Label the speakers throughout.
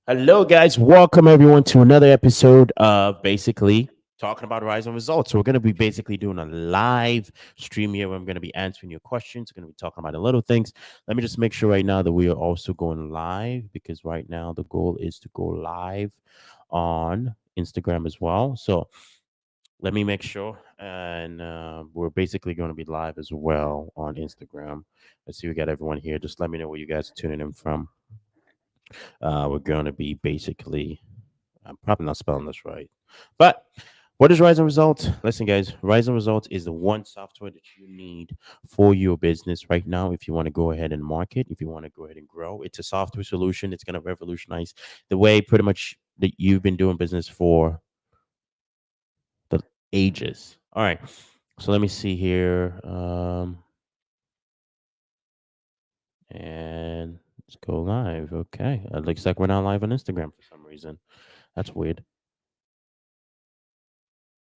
Speaker 1: Hello, guys. Welcome everyone to another episode of basically talking about Rising Results. So we're going to be basically doing a live stream here. Where I'm going to be answering your questions. We're going to be talking about the little things. Let me just make sure right now that we are also going live because right now the goal is to go live on Instagram as well. So let me make sure, and we're basically going to be live as well on Instagram. Let's see, we got everyone here. Just let me know where you guys are tuning in from. We're going to be basically, I'm probably not spelling this right, but what is Rising Results? Listen, guys, Rising Results is the one software that you need for your business right now. If you want to go ahead and market, if you want to go ahead and grow, it's a software solution. It's going to revolutionize the way pretty much that you've been doing business for the ages. All right. So let me see here. And let's go live. Okay. It looks like we're not live on Instagram for some reason. That's weird.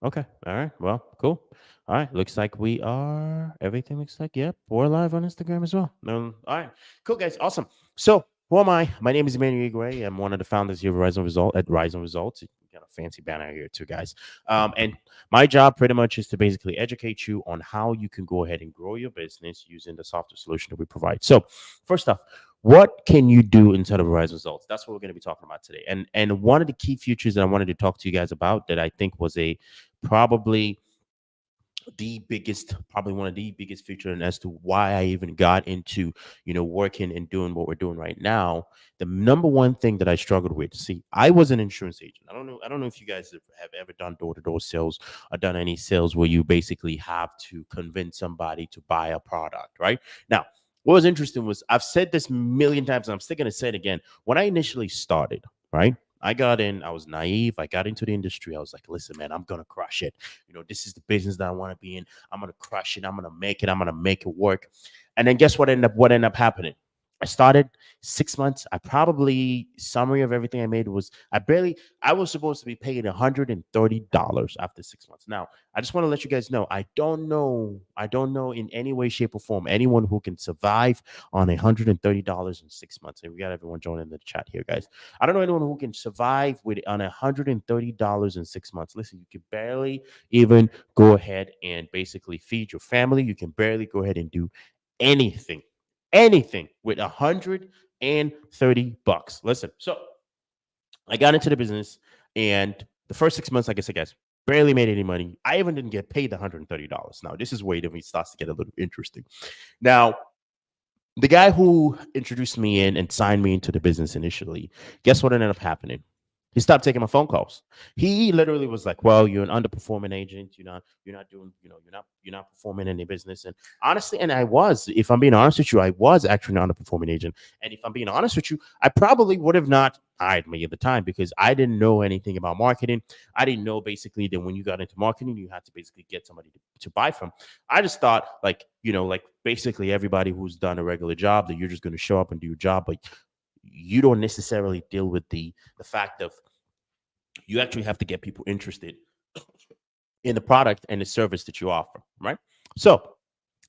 Speaker 1: Okay. All right. Well, cool. All right. Looks like we are. Everything looks like, yep, we're live on Instagram as well. All right. Cool, guys. Awesome. So, who am I? My name is Emmanuel Gray. I'm one of the founders here at Rising Results. You got a fancy banner here, too, guys. And my job pretty much is to basically educate you on how you can go ahead and grow your business using the software solution that we provide. So, first off, what can you do inside of Rise Results? That's what we're going to be talking about today. And one of the key features that I wanted to talk to you guys about that I think was a probably probably one of the biggest features, and as to why I even got into working and doing what we're doing right now. The number one thing that I struggled with, see, I was an insurance agent. I don't know if you guys have ever done door-to-door sales or done any sales where you basically have to convince somebody to buy a product, right? Now, what was interesting was, I've said this a million times and I'm still going to say it again. When I initially started, right, I got in, I was naive. I got into the industry. I was like, listen, man, I'm going to crush it. This is the business that I want to be in. I'm going to crush it. I'm going to make it. I'm going to make it work. And then guess what ended up happening? I started 6 months. I probably, summary of everything I made was, I was supposed to be paid $130 after 6 months. Now, I just want to let you guys know, I don't know in any way, shape, or form anyone who can survive on $130 in 6 months. And we got everyone joining the chat here, guys. I don't know anyone who can survive with on $130 in 6 months. Listen, you can barely even go ahead and basically feed your family. You can barely go ahead and do anything, anything with $130. Listen, so I got into the business, and the first 6 months, like I said, guys, barely made any money. I even didn't get paid the $130. Now, this is where it starts to get a little interesting. Now, the guy who introduced me in and signed me into the business initially, guess what ended up happening? He stopped taking my phone calls. He literally was like, "Well, you're an underperforming agent. You're not doing, you're not performing any business." And honestly, and I was, if I'm being honest with you, I was actually an underperforming agent. And if I'm being honest with you, I probably would have not hired me at the time because I didn't know anything about marketing. I didn't know basically that when you got into marketing, you had to basically get somebody to buy from. I just thought, like, like basically everybody who's done a regular job, that you're just going to show up and do your job, but you don't necessarily deal with the fact of, you actually have to get people interested in the product and the service that you offer, right? So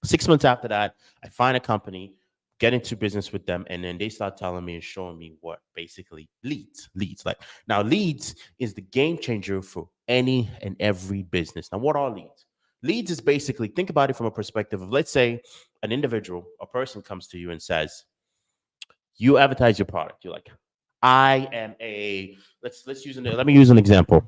Speaker 1: 6 months after that, I find a company, get into business with them, and then they start telling me and showing me what basically leads. Like, now, leads is the game changer for any and every business. Now, what are leads? Leads is basically, think about it from a perspective of, let's say an individual, a person comes to you and says, you advertise your product. You're like, I am a, let me use an example.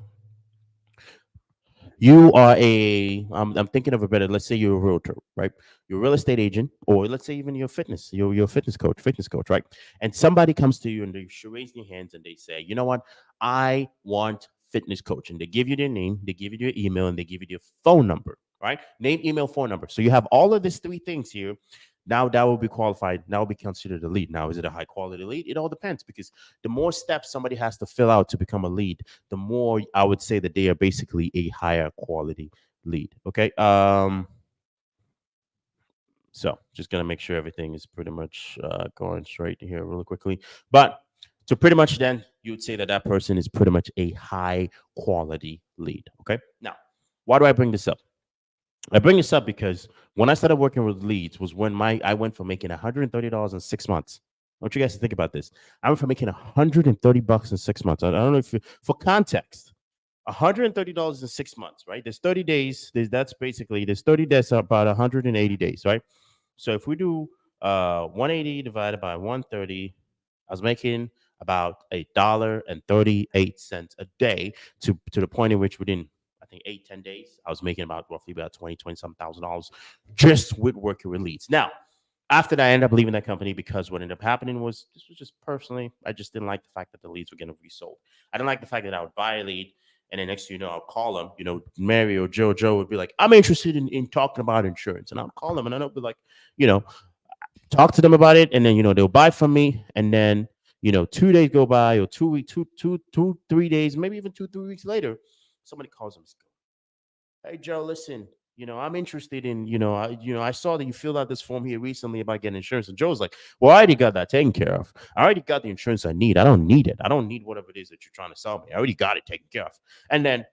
Speaker 1: You are I'm thinking of a better, let's say you're a realtor, right? You're a real estate agent, or let's say even you're a fitness coach, right? And somebody comes to you and they should raise their hands and they say, you know what, I want fitness coach. And they give you their name, they give you their email, and they give you their phone number, right? Name, email, phone number. So you have all of these three things here. Now that will be qualified. Now will be considered a lead. Now, is it a high quality lead? It all depends, because the more steps somebody has to fill out to become a lead, the more I would say that they are basically a higher quality lead. Okay. So just gonna make sure everything is pretty much going straight here really quickly. But so pretty much then you would say that that person is pretty much a high quality lead. Okay. Now, why do I bring this up? I bring this up because when I started working with leads was when I went from making $130 in 6 months I want you guys to think about this. I went from making $130 in 6 months. I don't know if for context, $130 in 6 months, right? There's 30 days. That's basically there's 30 days, about 180 days, right? So if we do 180 divided by 130, I was making about $1.38 a day to the point in which within I think 8-10 days I was making about roughly about 20 some thousand dollars just with working with leads. Now after that, I ended up leaving that company because what ended up happening was this was just personally, I just didn't like the fact that the leads were getting resold. I didn't like the fact that I would buy a lead and then next thing you know, I'll call them, Mary or Joe would be like, I'm interested in talking about insurance. And I'll call them and I'll be like, you know, talk to them about it. And then, they'll buy from me. And then, 2 days go by or 2 weeks, 3 days, maybe even 2-3 weeks later, somebody calls them. Hey Joe, listen, I'm interested in, I saw that you filled out this form here recently about getting insurance. And Joe's like, well, I already got that taken care of. I already got the insurance I need. I don't need it. I don't need whatever it is that you're trying to sell me. I already got it taken care of. And then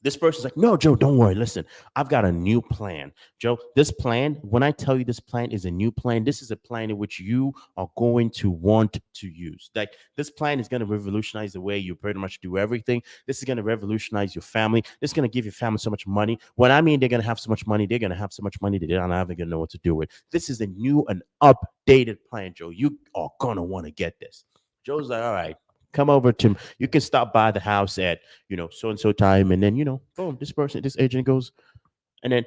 Speaker 1: this person's like, no, Joe, don't worry. Listen, I've got a new plan. Joe, this plan, when I tell you this plan is a new plan, this is a plan in which you are going to want to use. Like, this plan is going to revolutionize the way you pretty much do everything. This is going to revolutionize your family. This is going to give your family so much money. When I mean they're going to have so much money, they're going to have so much money that they're not even going to know what to do with. This is a new and updated plan, Joe. You are going to want to get this. Joe's like, all right, come over to, you can stop by the house at, so and so time. And then, boom, this agent goes, and then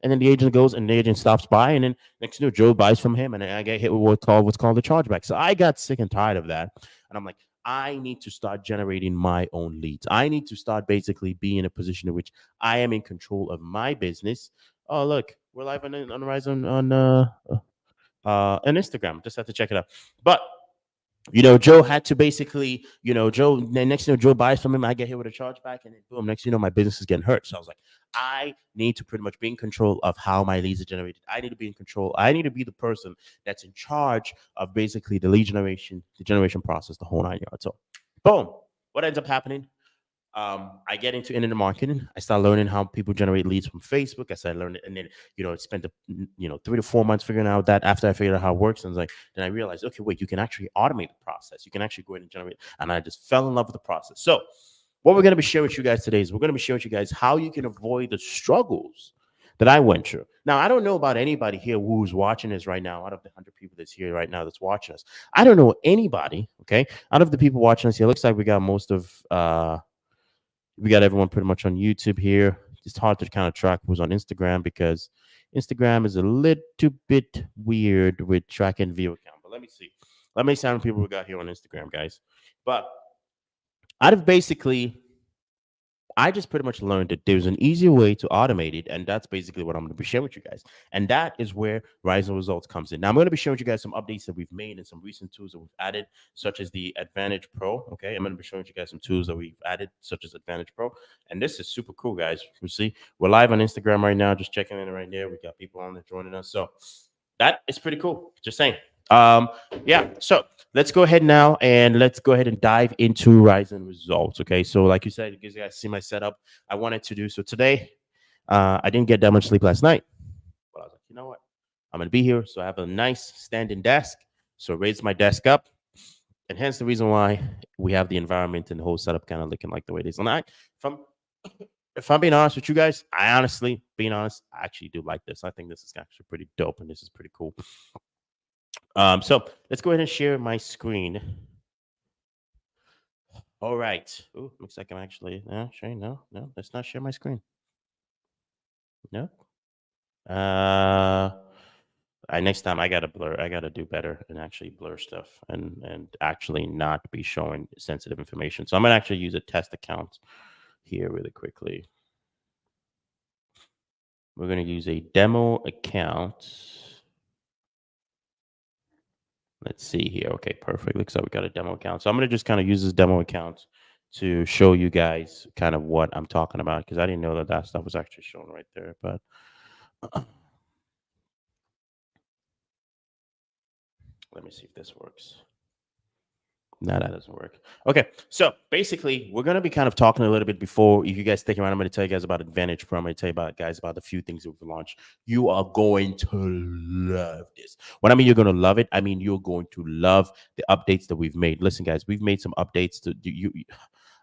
Speaker 1: the agent goes and the agent stops by. And then next thing you know, Joe buys from him. And then I get hit with what's called the chargeback. So I got sick and tired of that. And I'm like, I need to start generating my own leads. I need to start basically being in a position in which I am in control of my business. Oh, look, we're live on Riseon on Instagram. Just have to check it out. But Joe had to basically, Joe, next thing Joe buys from him, I get hit with a chargeback, and then boom, next my business is getting hurt. So I was like, I need to pretty much be in control of how my leads are generated. I need to be in control. I need to be the person that's in charge of basically the lead generation, the generation process, the whole 9 yards. So boom, what ends up happening? I get into internet marketing. I start learning how people generate leads from Facebook. I started learning, and then spent 3 to 4 months figuring out that. After I figured out how it works, and then I realized, okay, wait, you can actually automate the process. You can actually go ahead and generate. And I just fell in love with the process. So, what we're going to be sharing with you guys today is we're going to be sharing with you guys how you can avoid the struggles that I went through. Now, I don't know about anybody here who's watching this right now. Out of the 100 people that's here right now that's watching us, I don't know anybody. Okay, out of the people watching us here, it looks like we got most of. We got everyone pretty much on YouTube here. It's hard to kind of track who's on Instagram because Instagram is a little bit weird with tracking view account. But let me see. Let me see how many people we got here on Instagram, guys. But out of basically, I just pretty much learned that there's an easier way to automate it, and that's basically what I'm going to be sharing with you guys. And that is where Riseon Results comes in. Now, I'm going to be showing you guys some updates that we've made and some recent tools that we've added, such as the Advantage Pro. Okay, I'm going to be showing you guys some tools that we've added, such as Advantage Pro. And this is super cool, guys. You see, we're live on Instagram right now, just checking in right there. We got people on there joining us. So that is pretty cool. Just saying. Yeah, so let's go ahead now and let's go ahead and dive into Riseon Results. Okay, so like you said, you guys see my setup. I wanted to do so today. I didn't get that much sleep last night, but I was like, you know what? I'm gonna be here, so I have a nice standing desk. So I raised my desk up, and hence the reason why we have the environment and the whole setup kind of looking like the way it is. And if I'm being honest with you guys, I actually do like this. I think this is actually pretty dope, and this is pretty cool. So let's go ahead and share my screen. All right. Ooh, looks like I'm actually no, let's not share my screen. No. Next time I gotta do better and actually blur stuff and actually not be showing sensitive information. So I'm gonna actually use a test account here really quickly. We're gonna use a demo account. Let's see here. Okay, perfect. Looks like we got a demo account. So I'm going to just kind of use this demo account to show you guys kind of what I'm talking about because I didn't know that stuff was actually shown right there. But let me see if this works. No, that doesn't work. Okay, so basically, we're gonna be kind of talking a little bit before you guys stick around. I'm gonna tell you guys about Advantage Pro. I'm gonna tell you about guys about a few things that we've launched. You are going to love this. When I mean you're gonna love it, I mean you're going to love the updates that we've made. Listen, guys, we've made some updates to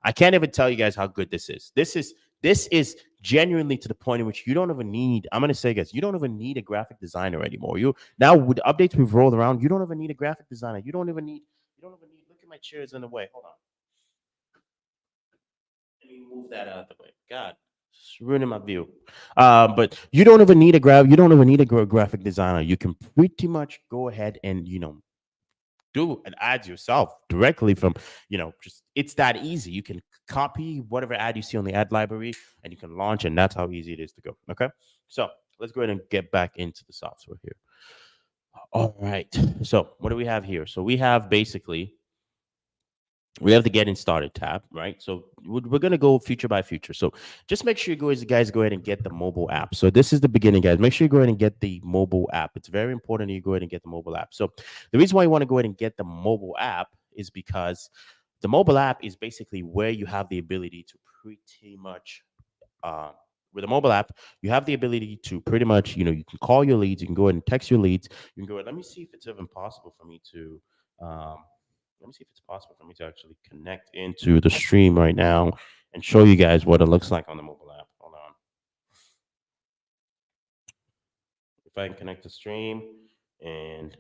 Speaker 1: I can't even tell you guys how good this is. This is genuinely to the point in which you don't even need. I'm gonna say, guys, you don't even need a graphic designer anymore. You now with the updates we've rolled around, you don't even need a graphic designer. You don't even need. You don't even need. Look at my chairs in the way. Hold on. Let me move that out of the way. God, it's ruining my view. But you don't even need a graph. You don't even need a graphic designer. You can pretty much go ahead and do an ad yourself directly from just it's that easy. You can copy whatever ad you see on the ad library and you can launch, and that's how easy it is to go. Okay, so let's go ahead and get back into the software here. All right, so what do we have here? So we have the getting started tab, right? So we're going to go feature by feature. So just make sure you guys go ahead and get the mobile app. So this is the beginning, guys. Make sure you go ahead and get the mobile app. It's very important that you go ahead and get the mobile app. So the reason why you want to go ahead and get the mobile app is because the mobile app is basically where you have the ability to pretty much uh, with a mobile app, you have the ability to pretty much, you can call your leads, you can go ahead and text your leads, you can go ahead. Let me see if it's even possible for me to um, let me see if it's possible for me to actually connect into the stream right now and show you guys what it looks like on the mobile app. Hold on. If I can connect the stream and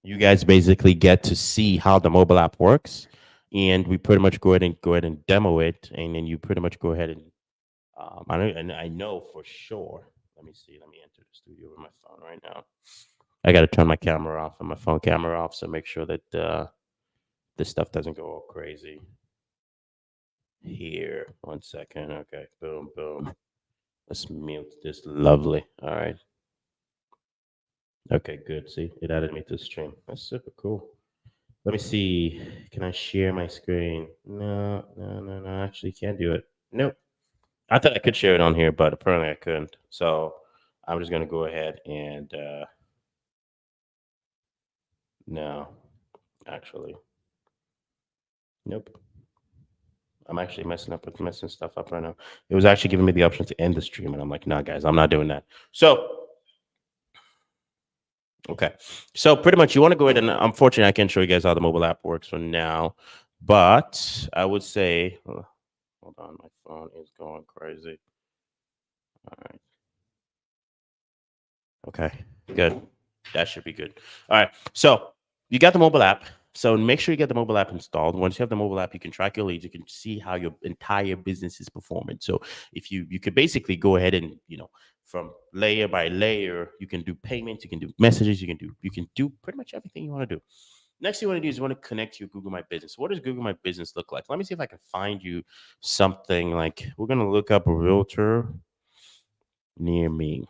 Speaker 1: you guys basically get to see how the mobile app works, and we pretty much go ahead and demo it, and then you pretty much go ahead and I know for sure. Let me see. Let me enter the studio with my phone right now. I got to turn my camera off and my phone camera off, so make sure that this stuff doesn't go all crazy. Here, 1 second. Okay, boom, boom. Let's mute this. Lovely. All right. Okay, good. See, it added me to the stream. That's super cool. Let me see. Can I share my screen? No, no, no, no. Actually, can't do it. Nope. I thought I could share it on here, but apparently I couldn't. So I'm just gonna go ahead and no, actually, nope. I'm actually messing stuff up right now. It was actually giving me the option to end the stream, and I'm like, nah, guys, I'm not doing that. So okay. So pretty much you want to go ahead and unfortunately I can't show you guys how the mobile app works for now. But I would say hold on, my phone is going crazy. All right. Okay, good. That should be good. All right. So you got the mobile app. So make sure you get the mobile app installed. Once you have the mobile app, you can track your leads. You can see how your entire business is performing. So if you could basically go ahead and from layer by layer, you can do payments, you can do messages, you can do pretty much everything you want to do. Next thing you want to do is you want to connect your Google My Business. What does Google My Business look like? Let me see if I can find you something like we're gonna look up a realtor near me.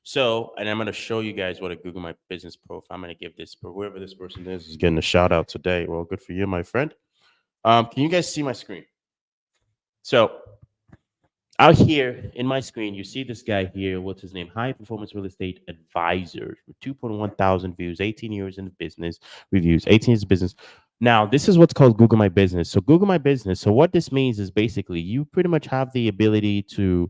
Speaker 1: So, and I'm going to show you guys what a Google My Business profile. I'm going to give this, whoever this person is getting a shout out today. Well, good for you, my friend. Can you guys see my screen? So, out here in my screen, you see this guy here. What's his name? High Performance Real Estate Advisor with 2.1 thousand views, 18 years in the business, reviews, 18 years of business. Now, this is what's called Google My Business. So, Google My Business. So, what this means is basically you pretty much have the ability to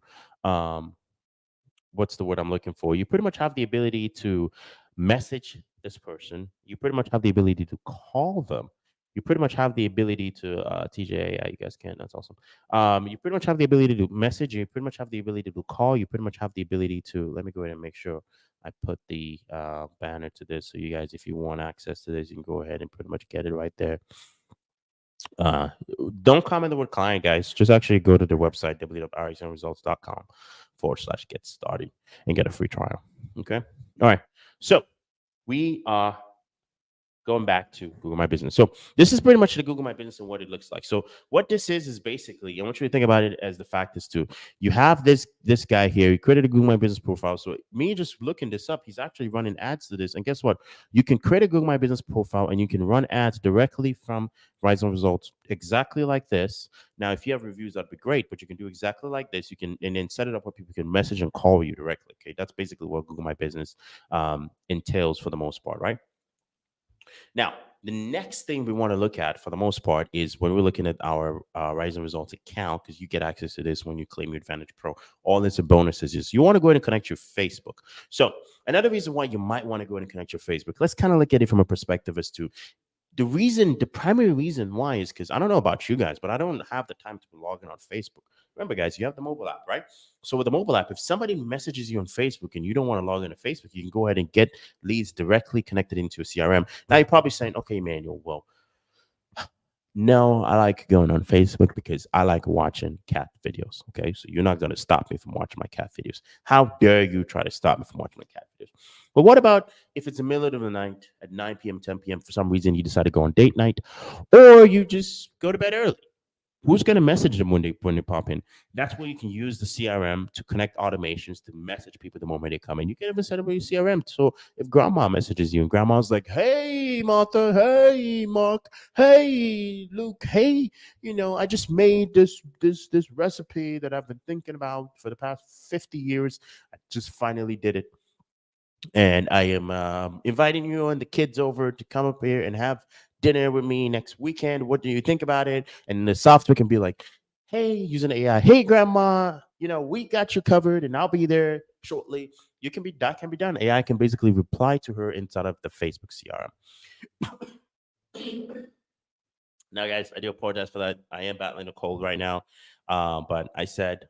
Speaker 1: what's the word I'm looking for? You pretty much have the ability to message this person. You pretty much have the ability to call them. You pretty much have the ability to TJ. Yeah, you guys can. That's awesome. You pretty much have the ability to message. You pretty much have the ability to call. You pretty much have the ability to. Let me go ahead and make sure I put the banner to this, so you guys, if you want access to this, you can go ahead and pretty much get it right there. Uh, don't comment the word client, guys. Just actually go to their website, www.results.com/get started and get a free trial. Okay. All right. So we are going back to Google My Business. So this is pretty much the Google My Business and what it looks like. So what this is basically, I want you to think about it as the fact is too. You have this guy here. He created a Google My Business profile. So me just looking this up, he's actually running ads to this. And guess what? You can create a Google My Business profile and you can run ads directly from Riseon Results, exactly like this. Now, if you have reviews, that'd be great. But you can do exactly like this. You can and then set it up where people can message and call you directly. Okay, that's basically what Google My Business entails for the most part, right? Now, the next thing we want to look at for the most part is when we're looking at our Rising Results account, because you get access to this when you claim your Advantage Pro. All this bonuses is you want to go ahead and connect your Facebook. So another reason why you might want to go ahead and connect your Facebook, let's kind of look at it from a perspective as to the primary reason why is because I don't know about you guys, but I don't have the time to log in on Facebook. Remember, guys, you have the mobile app, right? So with the mobile app, if somebody messages you on Facebook and you don't want to log into Facebook, you can go ahead and get leads directly connected into a CRM. Now you're probably saying, okay, Manuel, well, no, I like going on Facebook because I like watching cat videos. Okay. So you're not going to stop me from watching my cat videos. How dare you try to stop me from watching my cat videos? But what about if it's the middle of the night at 9 p.m., 10 p.m., for some reason you decide to go on date night, or you just go to bed early? Who's going to message them when they pop in? That's where you can use the CRM to connect automations to message people the moment they come in. You can even set up your CRM. So if grandma messages you and grandma's like, hey, Martha, hey, Mark, hey, Luke, hey, I just made this recipe that I've been thinking about for the past 50 years. I just finally did it. And I am inviting you and the kids over to come up here and have dinner with me next weekend. What do you think about it? And the software can be like, hey, using AI, hey, grandma, we got you covered and I'll be there shortly. That can be done. AI can basically reply to her inside of the Facebook CRM. Now, guys, I do apologize for that. I am battling a cold right now. But I said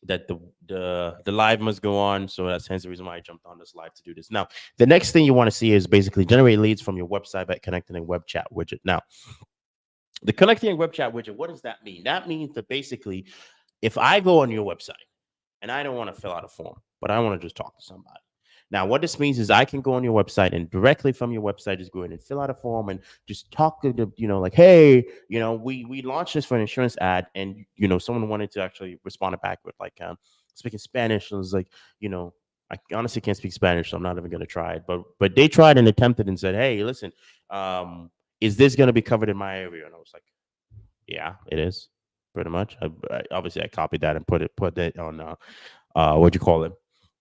Speaker 1: that the live must go on, so that's hence the reason why I jumped on this live to do this. Now, the next thing you want to see is basically generate leads from your website by connecting a web chat widget. Now, the connecting a web chat widget, what does that mean? That means that basically, if I go on your website and I don't want to fill out a form, but I want to just talk to somebody. Now, what this means is I can go on your website and directly from your website just go in and fill out a form and just talk to the, like, hey, we launched this for an insurance ad, and someone wanted to actually respond back with like speaking Spanish. And it was like, I honestly can't speak Spanish, so I'm not even going to try it. But they tried and attempted and said, hey, listen, is this going to be covered in my area? And I was like, yeah, it is, pretty much. Obviously, I copied that and put it on what do you call it,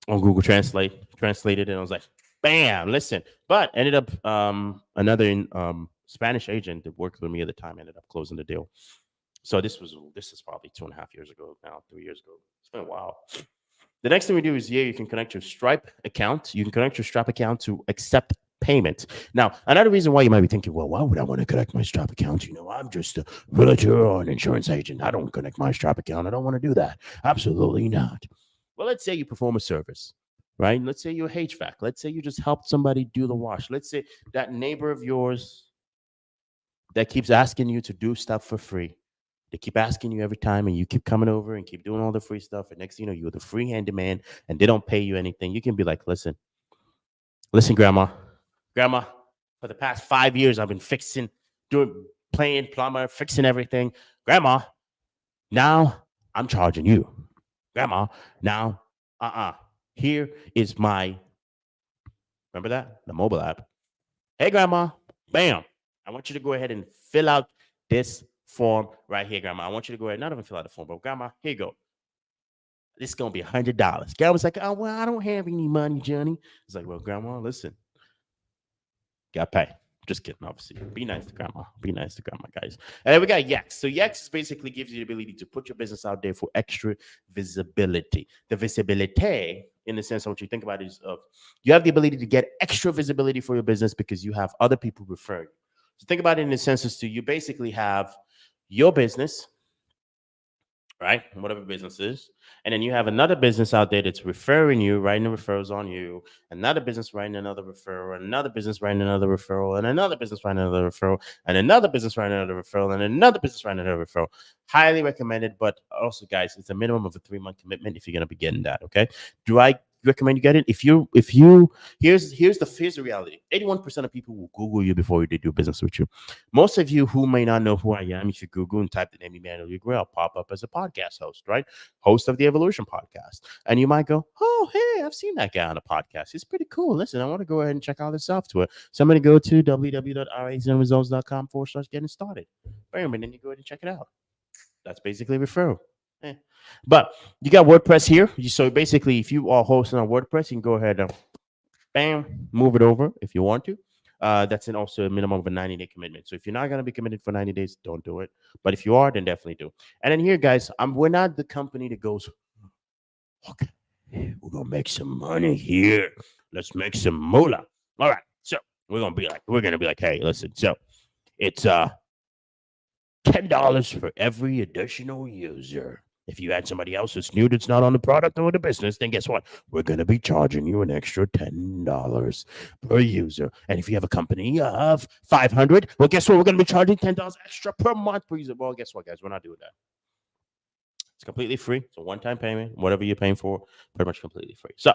Speaker 1: on Google translated it, and I was like, bam, listen. But ended up another Spanish agent that worked with me at the time ended up closing the deal. So this is probably 2.5 years ago now, 3 years ago. It's been a while. The next thing we do is you can connect your Stripe account. You can connect your Stripe account to accept payment. Now, another reason why you might be thinking, well, why would I want to connect my Stripe account? I'm just a realtor or an insurance agent. I don't connect my Stripe account. I don't want to do that. Absolutely not. Well, let's say you perform a service, right? Let's say you're HVAC. Let's say you just helped somebody do the wash. Let's say that neighbor of yours that keeps asking you to do stuff for free. They keep asking you every time, and you keep coming over and keep doing all the free stuff. And next thing you know, you're the free handyman, and they don't pay you anything. You can be like, listen, grandma, for the past 5 years, I've been playing plumber, fixing everything. Grandma, now I'm charging you. Grandma, now, here is my, remember that? The mobile app. Hey, grandma, bam. I want you to go ahead and fill out this form right here, grandma. I want you to go ahead, not even fill out the form, but grandma, here you go. This is going to be $100. Grandma's like, oh, well, I don't have any money, Johnny. It's like, well, grandma, listen, got pay. Just kidding, obviously. Be nice to grandma. Be nice to grandma, guys. And then we got Yext. So Yext basically gives you the ability to put your business out there for extra visibility. The visibility, in the sense of what you think about, is you have the ability to get extra visibility for your business because you have other people referring you. So think about it in the sense as to you basically have your business, right? Whatever business is. And then you have another business out there that's referring you, writing the referrals on you, another business writing another referral, another business writing another referral, and another business writing another referral, and another business writing another referral, and another business writing another referral. Highly recommended, but also, guys, it's a minimum of a 3-month commitment if you're going to be getting that, okay? Do I recommend you get it? If you here's the reality. 81% of people will Google you before they do business with you. Most of you who may not know who I am, if you Google and type the name Emmanuel Ugre, I'll pop up as a podcast host, right? Host of the Evolution podcast. And you might go, oh, hey, I've seen that guy on a podcast. He's pretty cool. Listen, I want to go ahead and check out his software. So I'm going to go to www.risingresults.com/getting started. Boom, and then you go ahead and check it out. That's basically referral. But you got WordPress here. So basically, if you are hosting on WordPress, you can go ahead and bam, move it over if you want to. That's also a minimum of a 90-day commitment. So if you're not going to be committed for 90 days, don't do it. But if you are, then definitely do. And then here, guys, we're not the company that goes, okay, we're going to make some money here. Let's make some moolah. All right. So we're going to be like, hey, listen. So it's $10 for every additional user. If you add somebody else that's new, that's not on the product or the business, then guess what? We're going to be charging you an extra $10 per user. And if you have a company of 500, well, guess what? We're going to be charging $10 extra per month per user. Well, guess what, guys? We're not doing that. It's completely free. It's a one-time payment. Whatever you're paying for, pretty much completely free. So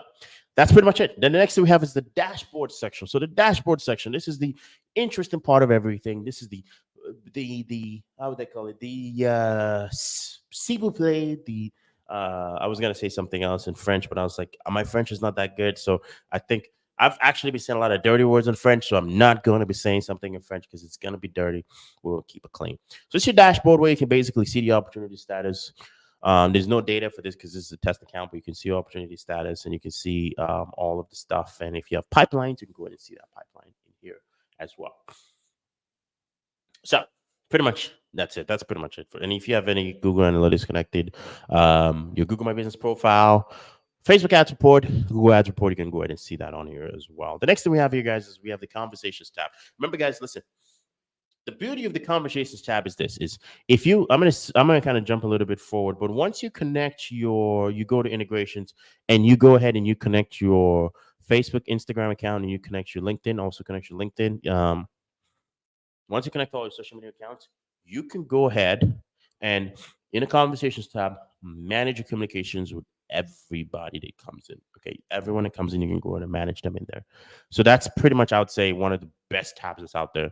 Speaker 1: that's pretty much it. Then the next thing we have is the dashboard section. So the dashboard section, this is the interesting part of everything. This is the how would they call it? The s'il vous plaît, the I was gonna say something else in French, but I was like, my French is not that good. So I think I've actually been saying a lot of dirty words in French, so I'm not going to be saying something in French because it's going to be dirty. We'll keep it clean. So it's your dashboard where you can basically see the opportunity status. There's no data for this because this is a test account, but you can see opportunity status and you can see all of the stuff. And if you have pipelines, you can go ahead and see that pipeline in here as well. So pretty much that's it. That's pretty much it. And if you have any Google Analytics connected, your Google My Business profile, Facebook Ads Report, Google Ads Report, you can go ahead and see that on here as well. The next thing we have here, guys, is we have the Conversations tab. Remember, guys, listen. The beauty of the Conversations tab is this: is if you, I'm gonna kind of jump a little bit forward, but once you connect you go to integrations and you go ahead and you connect your Facebook, Instagram account, and you connect your LinkedIn, also connect your LinkedIn. Once you connect all your social media accounts, you can go ahead and in the Conversations tab, manage your communications with everybody that comes in. Okay, everyone that comes in, you can go ahead and manage them in there. So that's pretty much, I would say, one of the best tabs that's out there.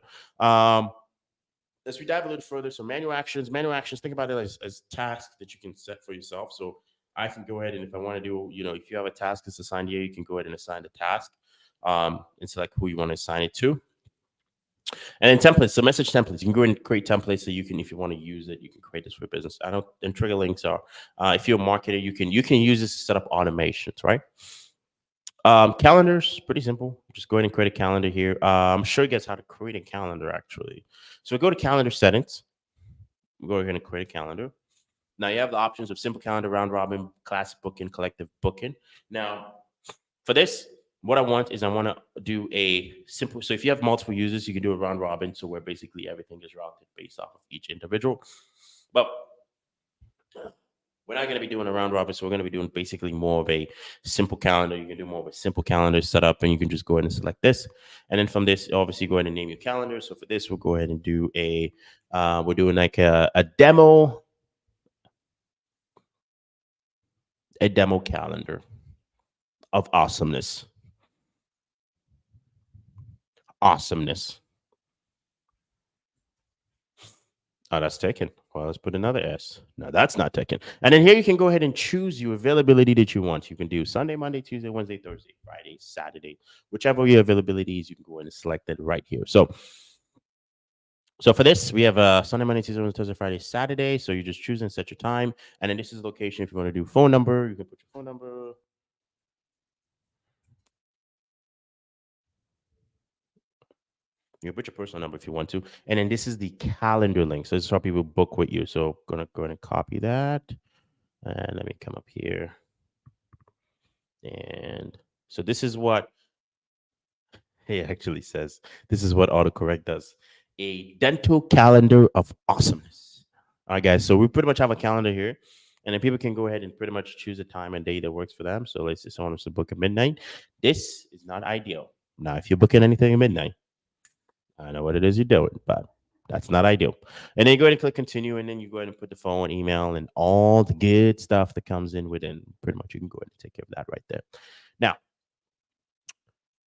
Speaker 1: As we dive a little further, so manual actions, think about it as tasks that you can set for yourself. So I can go ahead and if I want to do, if you have a task that's assigned here, you can go ahead and assign the task and select who you want to assign it to. And then templates, so message templates. You can go and create templates so you can, if you want to use it, you can create this for business. And trigger links are, if you're a marketer, you can use this to set up automations, right? Calendars, pretty simple. Just go ahead and create a calendar here. I'm sure you guys how to create a calendar actually. So we go to calendar settings. We go ahead and create a calendar. Now you have the options of simple calendar, round robin, classic booking, collective booking. Now for this, what I want to do a simple. So if you have multiple users, you can do a round robin. So where basically everything is routed based off of each individual. But we're not going to be doing a round robin. So we're going to be doing basically more of a simple calendar. You can do more of a simple calendar setup and you can just go ahead and select this. And then from this, obviously go ahead and name your calendar. So for this, we'll go ahead and do we're doing like a demo calendar of awesomeness. Oh, that's taken. Well, let's put another S. No, that's not taken. And then here you can go ahead and choose your availability that you want. You can do Sunday, Monday, Tuesday, Wednesday, Thursday, Friday, Saturday, whichever your availability is. You can go ahead and select it right here. So for this, we have Sunday, Monday, Tuesday, Wednesday, Thursday, Friday, Saturday. So you just choose and set your time. And then this is the location. If you want to do phone number, you can put your phone number. You can put your personal number if you want to. And then this is the calendar link. So this is how people book with you. So gonna go ahead and copy that. And let me come up here. And so this is what he actually says. This is what autocorrect does. A dental calendar of awesomeness. All right, guys. So we pretty much have a calendar here. And then people can go ahead and pretty much choose a time and day that works for them. So let's say someone wants to book at midnight. This is not ideal. Now, if you're booking anything at midnight, I know what it is you're doing, but that's not ideal. And then you go ahead and click continue, and then you go ahead and put the phone, email, and all the good stuff that comes in within. Pretty much you can go ahead and take care of that right there. Now,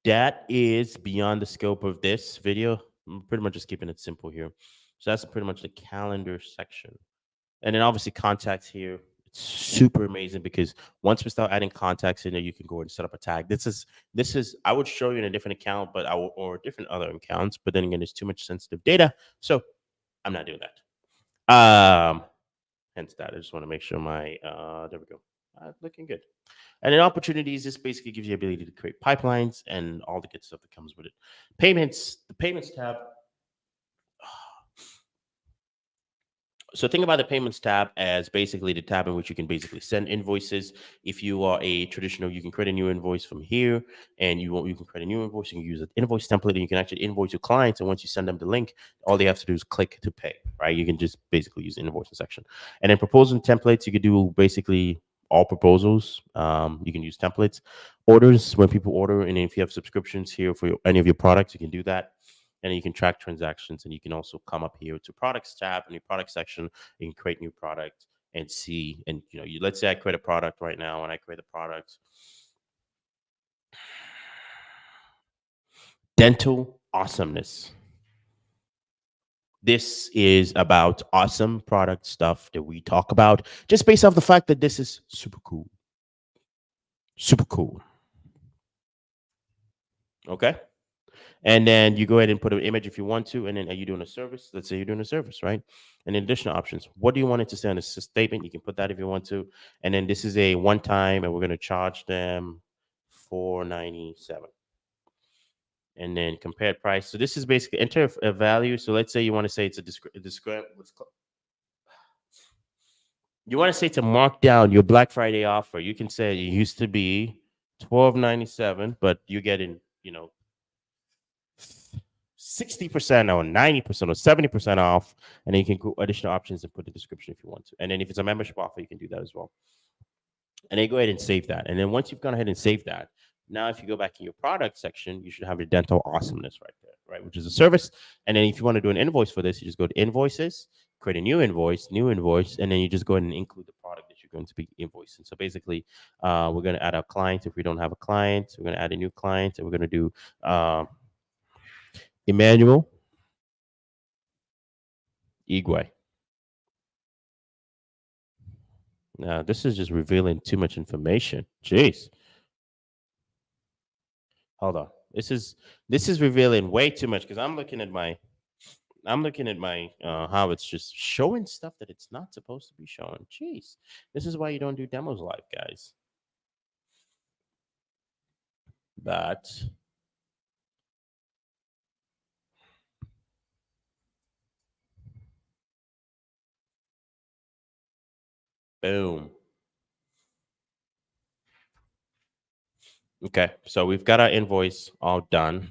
Speaker 1: that is beyond the scope of this video. I'm pretty much just keeping it simple here. So that's pretty much the calendar section. And then obviously contacts here. It's super amazing because once we start adding contacts in there, you can go and set up a tag. This is I would show you in a different account, but or different other accounts. But then again, there's too much sensitive data, so I'm not doing that. Hence that. I just want to make sure my there we go. Looking good. And then opportunities, this basically gives you the ability to create pipelines and all the good stuff that comes with it. Payments, the payments tab. So think about the payments tab as basically the tab in which you can basically send invoices. If you are a traditional, you can create a new invoice from here, and you can create a new invoice. You can use an invoice template, and you can actually invoice your clients. And once you send them the link, all they have to do is click to pay. Right? You can just basically use the invoicing section. And then proposal templates, you could do basically all proposals. You can use templates, orders when people order, and if you have subscriptions here for any of your products, you can do that. And then you can track transactions, and you can also come up here to products tab in the product section. You can create new product and see, and let's say I create a product right now, and I create a product, dental awesomeness. This is about awesome product stuff that we talk about just based off the fact that this is super cool. Super cool. Okay. And then you go ahead and put an image if you want to. And then are you doing a service? Let's say you're doing a service, right? And then additional options. What do you want it to say on the statement? You can put that if you want to. And then this is a one time, and we're going to charge them $4.97. And then compared price. So this is basically enter a value. So let's say you want to say it's you want to say to mark down your Black Friday offer. You can say it used to be $12.97, but you're getting, 60% or 90% or 70% off, and then you can go additional options and put the description if you want to. And then if it's a membership offer, you can do that as well. And then go ahead and save that. And then once you've gone ahead and saved that, now if you go back in your product section, you should have your dental awesomeness right there, right? Which is a service. And then if you want to do an invoice for this, you just go to invoices, create a new invoice, and then you just go ahead and include the product that you're going to be invoicing. So basically, we're going to add our client. If we don't have a client, we're going to add a new client, and we're going to do Emmanuel Igwe. Now, this is just revealing too much information. Jeez. Hold on. This is revealing way too much because I'm looking at my how it's just showing stuff that it's not supposed to be showing. Jeez. This is why you don't do demos live, guys. But boom. Okay, so we've got our invoice all done.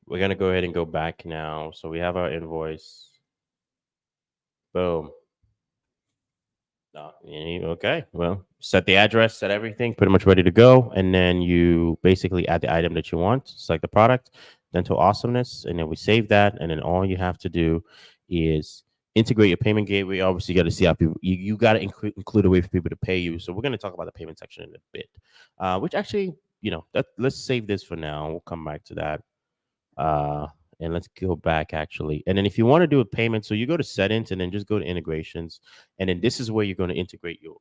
Speaker 1: We're going to go ahead and go back now. So we have our invoice. Boom. Okay, well, set the address, set everything, pretty much ready to go. And then you basically add the item that you want, select the product, dental awesomeness, and then we save that. And then all you have to do is integrate your payment gateway. Obviously, you got to see how people, you got to include a way for people to pay you. So we're going to talk about the payment section in a bit, which actually, let's save this for now. We'll come back to that. And let's go back actually. And then if you want to do a payment, so you go to settings and then just go to integrations. And then this is where you're going to integrate your,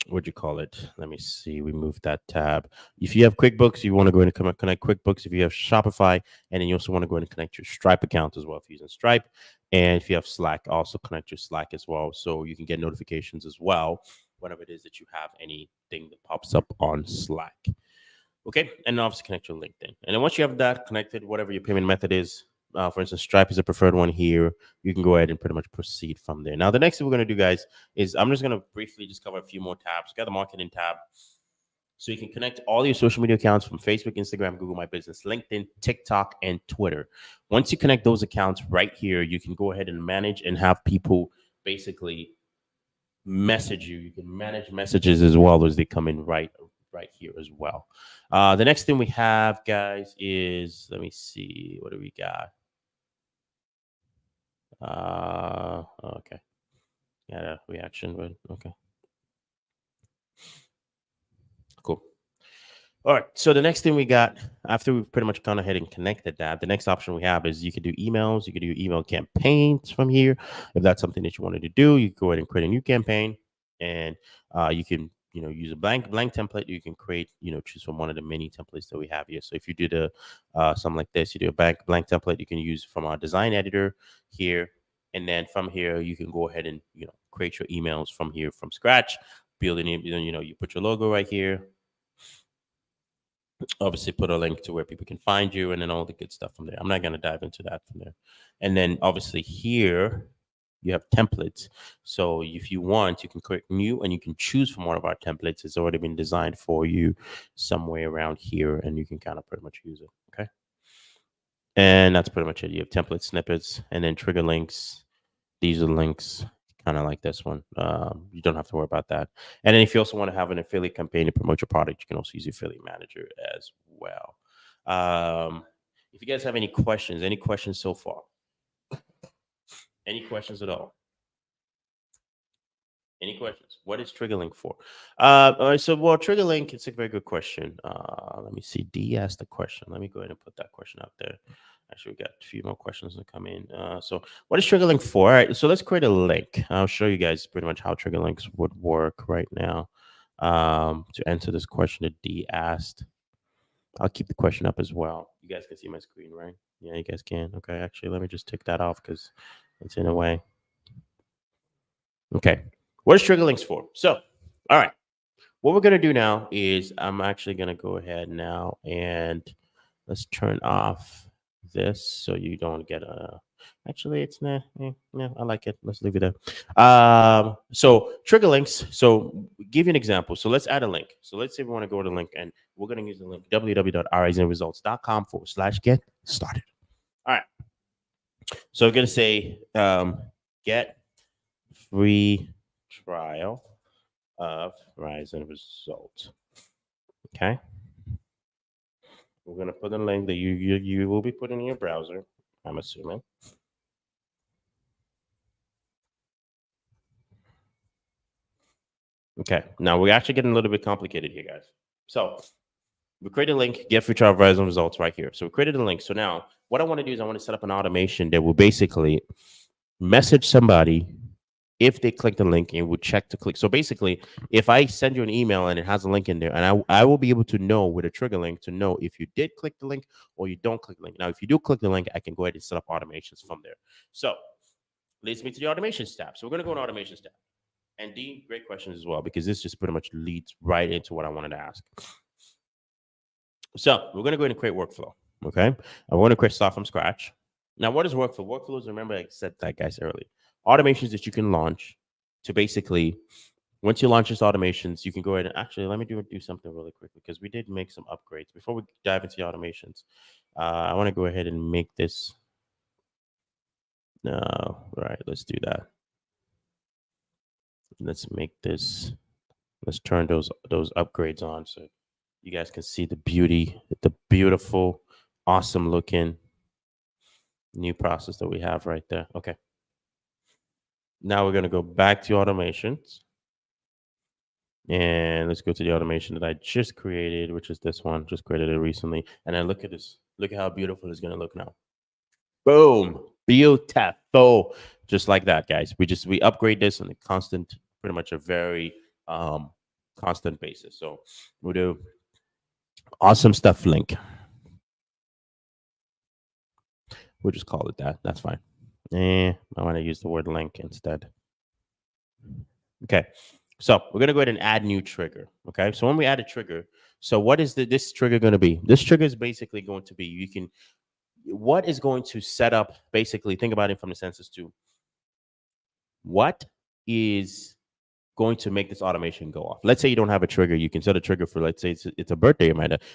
Speaker 1: what'd you call it? Let me see. We moved that tab. If you have QuickBooks, you want to go in and connect QuickBooks. If you have Shopify, and then you also want to go in and connect your Stripe account as well if you're using Stripe. And if you have Slack, also connect your Slack as well. So you can get notifications as well whenever it is that you have anything that pops up on Slack. Okay, and obviously connect your LinkedIn. And then once you have that connected, whatever your payment method is, for instance, Stripe is a preferred one here, you can go ahead and pretty much proceed from there. Now, the next thing we're going to do, guys, is I'm just going to briefly just cover a few more tabs. We got the marketing tab. So you can connect all your social media accounts from Facebook, Instagram, Google My Business, LinkedIn, TikTok, and Twitter. Once you connect those accounts right here, you can go ahead and manage and have people basically message you. You can manage messages as well as they come in right here as well. The next thing we have, guys, is, let me see, what do we got? Okay. Got a reaction, but okay. Cool. All right. So the next thing we got, after we've pretty much gone ahead and connected that, the next option we have is you can do emails. You can do email campaigns from here. If that's something that you wanted to do, you can go ahead and create a new campaign, and you can use a blank template, you can create, choose from one of the many templates that we have here. So if you do something like this, you do a blank template, you can use from our design editor here. And then from here, you can go ahead and, create your emails from here from scratch, build an email, you put your logo right here. Obviously put a link to where people can find you and then all the good stuff from there. I'm not going to dive into that from there. And then obviously here you have templates. So if you want, you can create new and you can choose from one of our templates. It's already been designed for you somewhere around here and you can kind of pretty much use it. Okay. And that's pretty much it. You have template snippets and then trigger links. These are links kind of like this one. You don't have to worry about that. And then if you also want to have an affiliate campaign to promote your product, you can also use the affiliate manager as well. If you guys have any questions so far? Any questions at all? Any questions? What is trigger link for? All right, so trigger link, it's a very good question. Let me see. D asked the question. Let me go ahead and put that question out there. Actually, we got a few more questions to come in. So what is trigger link for? All right, so let's create a link. I'll show you guys pretty much how trigger links would work right now. To answer this question that D asked, I'll keep the question up as well. You guys can see my screen, right? Yeah, you guys can. Okay, actually, let me just take that off because it's in a way. Okay, what is trigger links for? So, all right, what we're going to do now is I'm actually going to go ahead now and let's turn off this so you don't get a. Actually, it's nah, I like it. Let's leave it there. So trigger links. So give you an example. So let's add a link. So let's say we want to go to the link and we're going to use the link www.riseonresults.com/get started. All right. So we're going to say get free trial of Riseon Result. Okay. We're going to put a link that you will be putting in your browser, I'm assuming. Okay. Now we're actually getting a little bit complicated here, guys. So we created a link, get free trial of Riseon Results right here. So we created a link. So now what I want to do is I want to set up an automation that will basically message somebody if they click the link and would check to click. So basically, if I send you an email and it has a link in there, and I will be able to know with a trigger link to know if you did click the link or you don't click the link. Now, if you do click the link, I can go ahead and set up automations from there. So leads me to the automations tab. So we're going to go in automations tab. And D, great questions as well, because this just pretty much leads right into what I wanted to ask. So we're going to go ahead and create workflow. Okay. I want to create stuff from scratch. Now, what is workflow? Workflows, remember I said that, guys, earlier. Automations that you can launch to basically, once you launch this automations, you can go ahead and actually, let me do something really quickly because we did make some upgrades. Before we dive into the automations, I want to go ahead and make this. No, right, let's do that. Let's make this, let's turn those upgrades on so you guys can see the beauty, the beautiful, awesome looking new process that we have right there. Okay. Now we're going to go back to automations. And let's go to the automation that I just created, which is this one. Just created it recently. And then look at this. Look at how beautiful it's going to look now. Boom. Beautiful. Just like that, guys. We upgrade this on a constant, pretty much a very constant basis. So we'll do awesome stuff link. We'll just call it that. That's fine. I want to use the word link instead. Okay. So we're going to go ahead and add new trigger. Okay. So when we add a trigger, so what is this trigger going to be? This trigger is basically going to be, what is going to set up, basically, think about it from the senses to what is going to make this automation go off. Let's say you don't have a trigger. You can set a trigger for, let's say it's a birthday.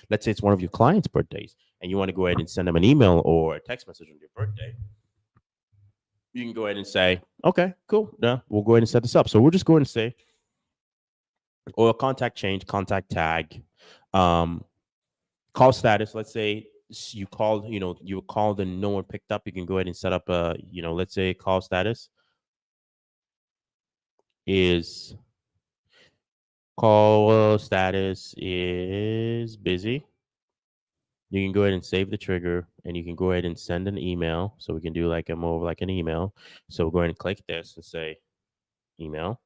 Speaker 1: Let's say it's one of your clients' birthdays and you want to go ahead and send them an email or a text message on your birthday. You can go ahead and say, okay, cool. Yeah, we'll go ahead and set this up. So we'll just go ahead and say, or contact change, contact tag, call status. Let's say you called, you called and no one picked up. You can go ahead and set up a, let's say call status is busy. You can go ahead and save the trigger and you can go ahead and send an email. So we can do like an email. So we'll go ahead and click this and say email.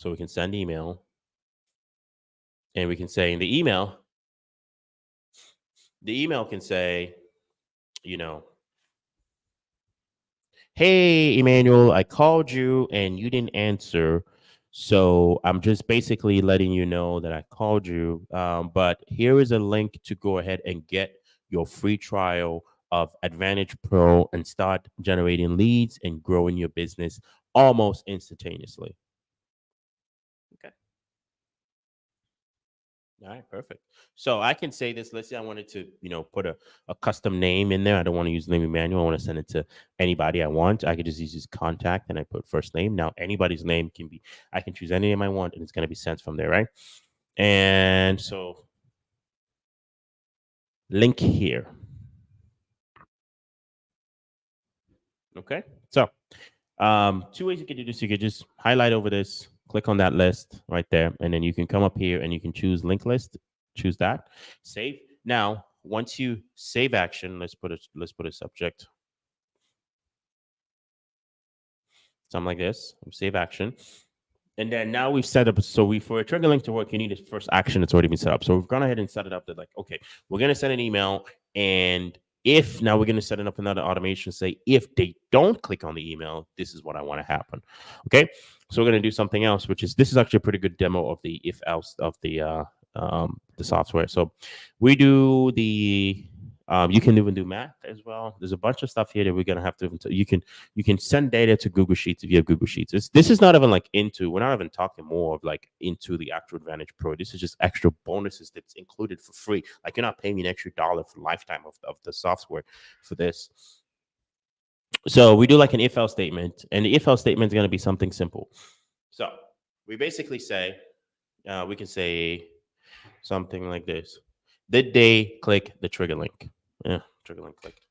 Speaker 1: So we can send email, and we can say in the email can say, you know, hey, Emmanuel, I called you and you didn't answer. So I'm just basically letting you know that I called you. But here is a link to go ahead and get your free trial of Advantage Pro and start generating leads and growing your business almost instantaneously. Okay. All right, perfect. So I can say this. Let's say I wanted to, put a custom name in there. I don't want to use the name Emmanuel. I want to send it to anybody I want. I could just use his contact and I put first name. Now anybody's name can be, I can choose any name I want and it's going to be sent from there, right? And so link here. Okay. So two ways you can do this. You could just highlight over this, click on that list right there, and then you can come up here and you can choose link list, choose that, save. Now, once you save action, let's put a subject, something like this, save action. And then now we've set up, so for a trigger link to work, you need a first action that's already been set up. So we've gone ahead and set it up that like, okay, we're going to send an email, and if now we're going to set it up another automation, say if they don't click on the email, this is what I want to happen. Okay. So we're going to do something else, which is, this is actually a pretty good demo of the if else of the software. So we do the, you can even do math as well. There's a bunch of stuff here that we're going to have to, you can send data to Google Sheets if you have Google Sheets. This is not even like we're not even talking more of like into the actual Advantage Pro. This is just extra bonuses that's included for free. Like you're not paying me an extra $1 for the lifetime of the software for this. So we do like an if else statement, and the if else statement is going to be something simple. So we basically say, we can say something like this. Did they click the trigger link? Yeah, trigger link click.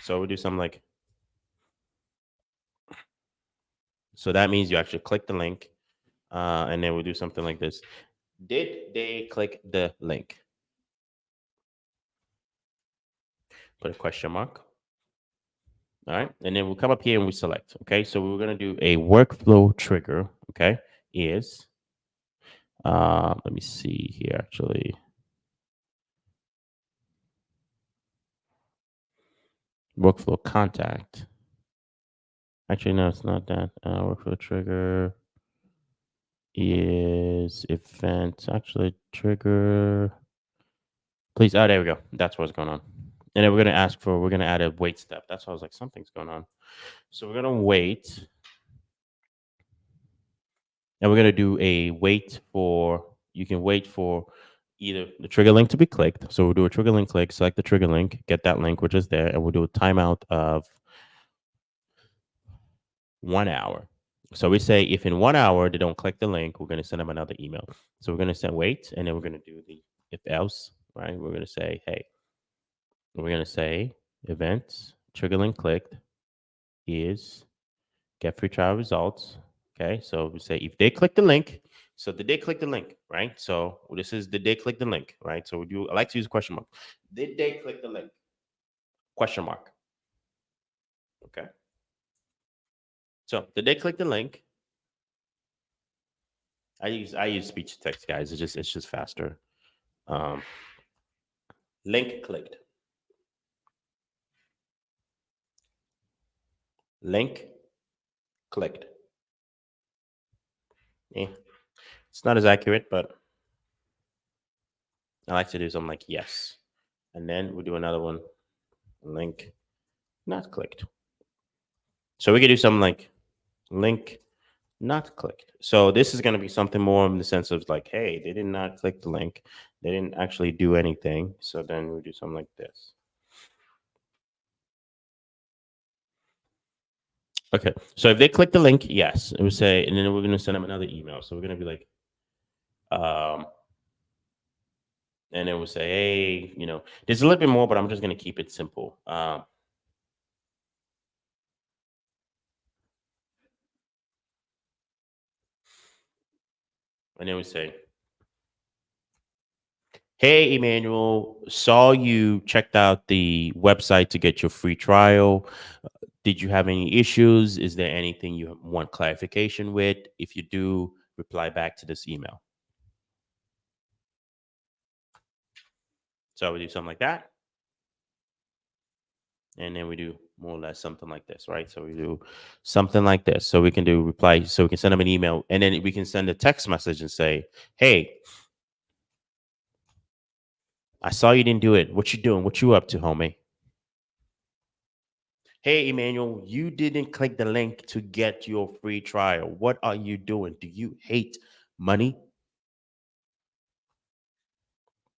Speaker 1: So we do something like, so that means you actually click the link, and then we'll do something like this. Did they click the link? Put a question mark. All right. And then we'll come up here and we select. Okay. So we're going to do a workflow trigger. Okay. Is, let me see here actually. Workflow contact. Actually, no, it's not that. Workflow trigger is event. Actually, trigger. Please. Oh, there we go. That's what's going on. And then we're going to ask for, we're going to add a wait step. That's why I was like, something's going on. So we're going to wait. And we're going to do a wait for, you can wait for either the trigger link to be clicked. So we'll do a trigger link click, select the trigger link, get that link, which is there. And we'll do a timeout of 1 hour. So we say if in 1 hour they don't click the link, we're going to send them another email. So we're going to send wait, and then we're going to do the if else, right? We're going to say, hey, we're going to say events, trigger link clicked is get free trial results. Okay. So we say if they click the link, so did they click the link, right? So this is, did they click the link, right? So I like to use a question mark. Did they click the link? Question mark. Okay. So did they click the link? I use speech to text, guys. It's just faster. Link clicked. Link clicked. Yeah. It's not as accurate, but I like to do something like yes. And then we'll do another one. Link not clicked. So we could do something like link not clicked. So this is going to be something more in the sense of like, hey, they did not click the link. They didn't actually do anything. So then we do something like this. Okay. So if they click the link, yes, it would say, and then we're going to send them another email. So we're going to be like, and it will say, hey, there's a little bit more, but I'm just going to keep it simple. And then we say, hey, Emmanuel, saw you checked out the website to get your free trial. Did you have any issues? Is there anything you want clarification with? If you do, reply back to this email. So we do something like that. And then we do more or less something like this, right? So we do something like this. So we can do reply. So we can send them an email, and then we can send a text message and say, "Hey, I saw you didn't do it. What you doing? What you up to, homie? Hey, Emmanuel, you didn't click the link to get your free trial. What are you doing? Do you hate money?"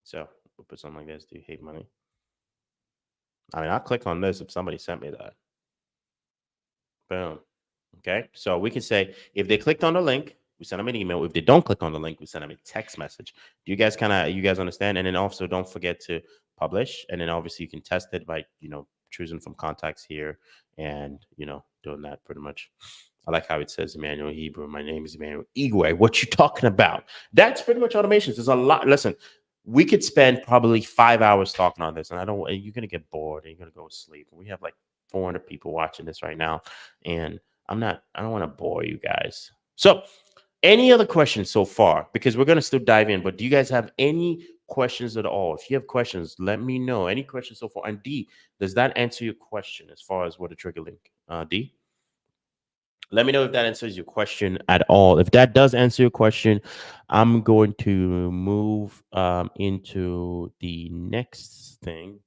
Speaker 1: So we'll put something like this. Do you hate money? I mean, I'll click on this if somebody sent me that. Boom. Okay. So we can say if they clicked on the link, we send them an email. If they don't click on the link, we send them a text message. Do you guys understand? And then also don't forget to publish. And then obviously you can test it by, choosing from contacts here and, doing that pretty much. I like how it says Emmanuel Hebrew. My name is Emmanuel Igwe. What you talking about? That's pretty much automations. There's a lot. Listen, we could spend probably 5 hours talking on this, and you're gonna get bored and you're gonna go to sleep. We have like 400 people watching this right now, and I don't want to bore you guys. So, any other questions so far? Because we're gonna still dive in, but do you guys have any questions at all? If you have questions, let me know. Any questions so far? And D, does that answer your question as far as what a trigger link? D? Let me know if that answers your question at all. If that does answer your question, I'm going to move into the next thing.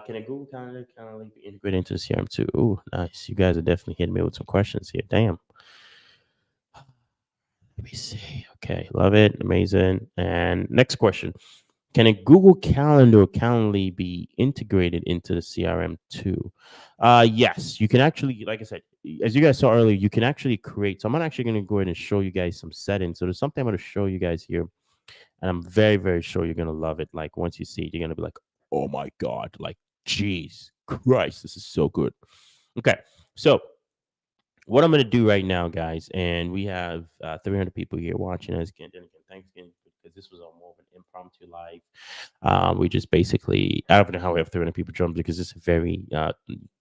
Speaker 1: Can a Google Calendar be integrated into the CRM too? Ooh, nice. You guys are definitely hitting me with some questions here. Damn. Let me see. Okay, love it. Amazing. And next question. Can a Google Calendar or Calendly be integrated into the CRM too? Yes, you can actually, like I said, as you guys saw earlier, you can actually create. So I'm actually going to go ahead and show you guys some settings. So there's something I'm going to show you guys here, and I'm very, very sure you're going to love it. Like once you see it, you're going to be like, oh my God, like, geez, Christ, this is so good. Okay, so what I'm going to do right now, guys, and we have 300 people here watching us. Again, thanks again because this was more of an impromptu live. We just basically, I don't know how we have 300 people join because it's very,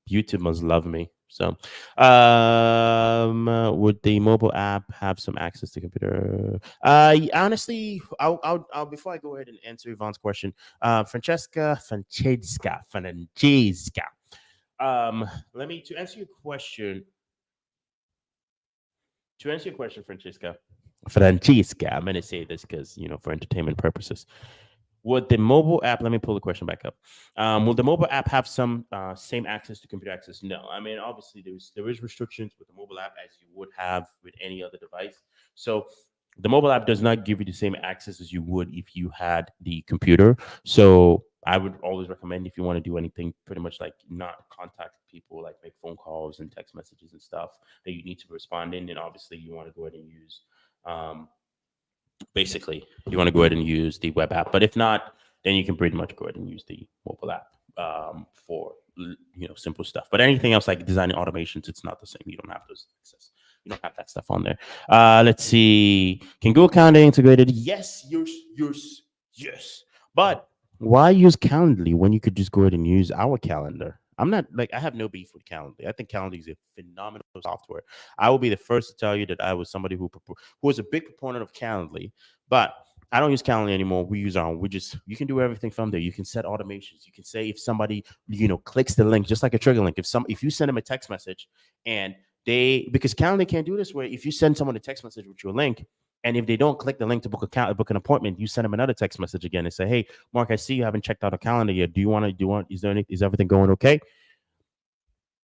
Speaker 1: YouTube must love me. So, would the mobile app have some access to computer? Honestly, I'll before I go ahead and answer Yvonne's question, Francesca. Let me to answer your question. To answer your question, Francesca, I'm going to say this because, for entertainment purposes. Would the mobile app, let me pull the question back up. Will the mobile app have some same access to computer access? No. I mean, obviously, there is restrictions with the mobile app as you would have with any other device. So the mobile app does not give you the same access as you would if you had the computer. So I would always recommend if you want to do anything pretty much like not contact people, like make phone calls and text messages and stuff that you need to respond in. And obviously you want to go ahead and use basically you want to go ahead and use the web app. But if not, then you can pretty much go ahead and use the mobile app for simple stuff. But anything else like designing automations, it's not the same. You don't have those access. You don't have that stuff on there. Let's see. Can Google Calendar integrated? Yes, yes. But why use Calendly when you could just go ahead and use our calendar? I'm not like I have no beef with Calendly. I think Calendly is a phenomenal software. I will be the first to tell you that I was somebody who was a big proponent of Calendly, but I don't use Calendly anymore. We use our own. You can do everything from there. You can set automations. You can say if somebody clicks the link, just like a trigger link. If you send them a text message and because Calendly can't do this where if you send someone a text message with your link, and if they don't click the link to book an appointment, you send them another text message again and say, "Hey, Mark, I see you haven't checked out a calendar yet. Is everything going okay?"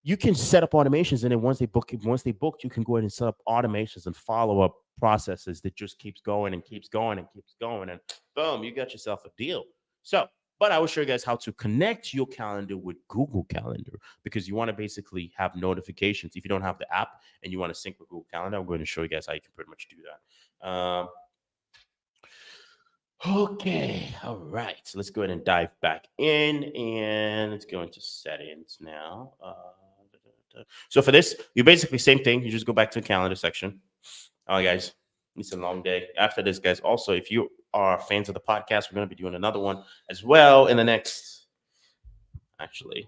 Speaker 1: You can set up automations, and then once they booked, you can go ahead and set up automations and follow up processes that just keeps going and keeps going and keeps going, and boom, you got yourself a deal. So, but I will show you guys how to connect your calendar with Google Calendar because you want to basically have notifications. If you don't have the app and you want to sync with Google Calendar, I'm going to show you guys how you can pretty much do that. Okay, all right. So let's go ahead and dive back in, and let's go into settings now. So for this, you basically same thing. You just go back to the calendar section. All right, guys, it's a long day. After this, guys, also if you are fans of the podcast, we're going to be doing another one as well in the next. Actually,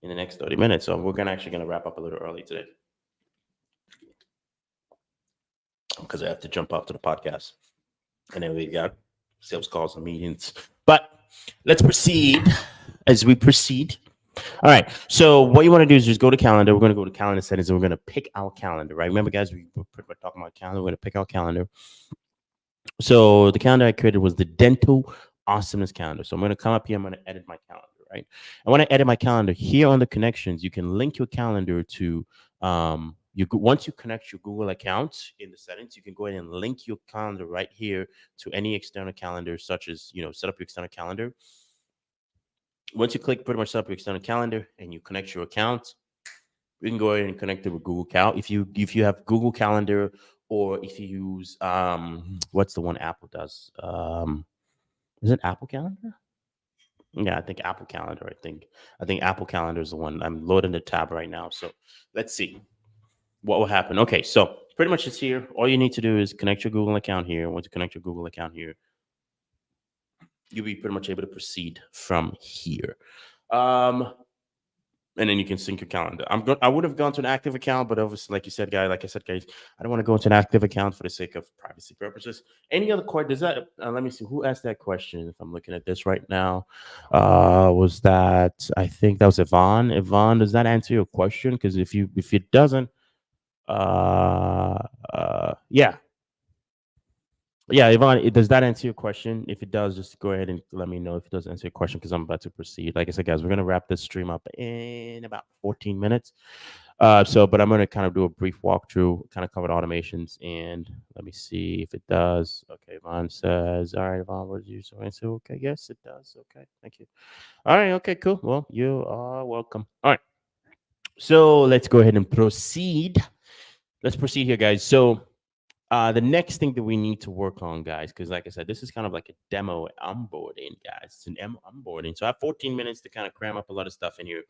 Speaker 1: in the next 30 minutes. So we're actually going to wrap up a little early today because I have to jump off to the podcast. And then we got sales calls and meetings. But let's proceed as we proceed. All right. So what you want to do is just go to calendar. We're going to go to calendar settings and we're going to pick our calendar, right? Remember, guys, we were talking about calendar. We're going to pick our calendar. So the calendar I created was the dental awesomeness calendar. So I'm going to come up here. I'm going to edit my calendar, right? And when I edit my calendar here on the connections, you can link your calendar to once you connect your Google account in the settings, you can go ahead and link your calendar right here to any external calendar, such as, set up your external calendar. Once you click pretty much set up your external calendar and you connect your account, you can go ahead and connect it with Google Cal. If you have Google Calendar, or if you use what's the one Apple does? Is it Apple Calendar? Yeah, I think Apple Calendar. I think Apple Calendar is the one. I'm loading the tab right now. So let's see what will happen. Okay, so pretty much it's here. All you need to do is connect your Google account here. Once you connect your Google account here, you'll be pretty much able to proceed from here. And then you can sync your calendar. I would have gone to an active account, but obviously, like I said, guys, I don't want to go into an active account for the sake of privacy purposes. Any other question? Does that? Let me see. Who asked that question? If I'm looking at this right now, was that? I think that was Yvonne. Yvonne, does that answer your question? Because if it doesn't, yeah. Yeah, Yvonne, does that answer your question? If it does, just go ahead and let me know if it does answer your question, because I'm about to proceed. Like I said, guys, we're going to wrap this stream up in about 14 minutes. But I'm going to kind of do a brief walkthrough, kind of cover the automations, and let me see if it does. Okay, Yvonne says, all right, Yvonne, what did you answer? Okay, yes, it does. Okay, thank you. All right, okay, cool. Well, you are welcome. All right. So let's go ahead and proceed. Let's proceed here, guys. So the next thing that we need to work on, guys, because like I said, this is kind of like a demo onboarding, guys. It's an onboarding. So I have 14 minutes to kind of cram up a lot of stuff in here.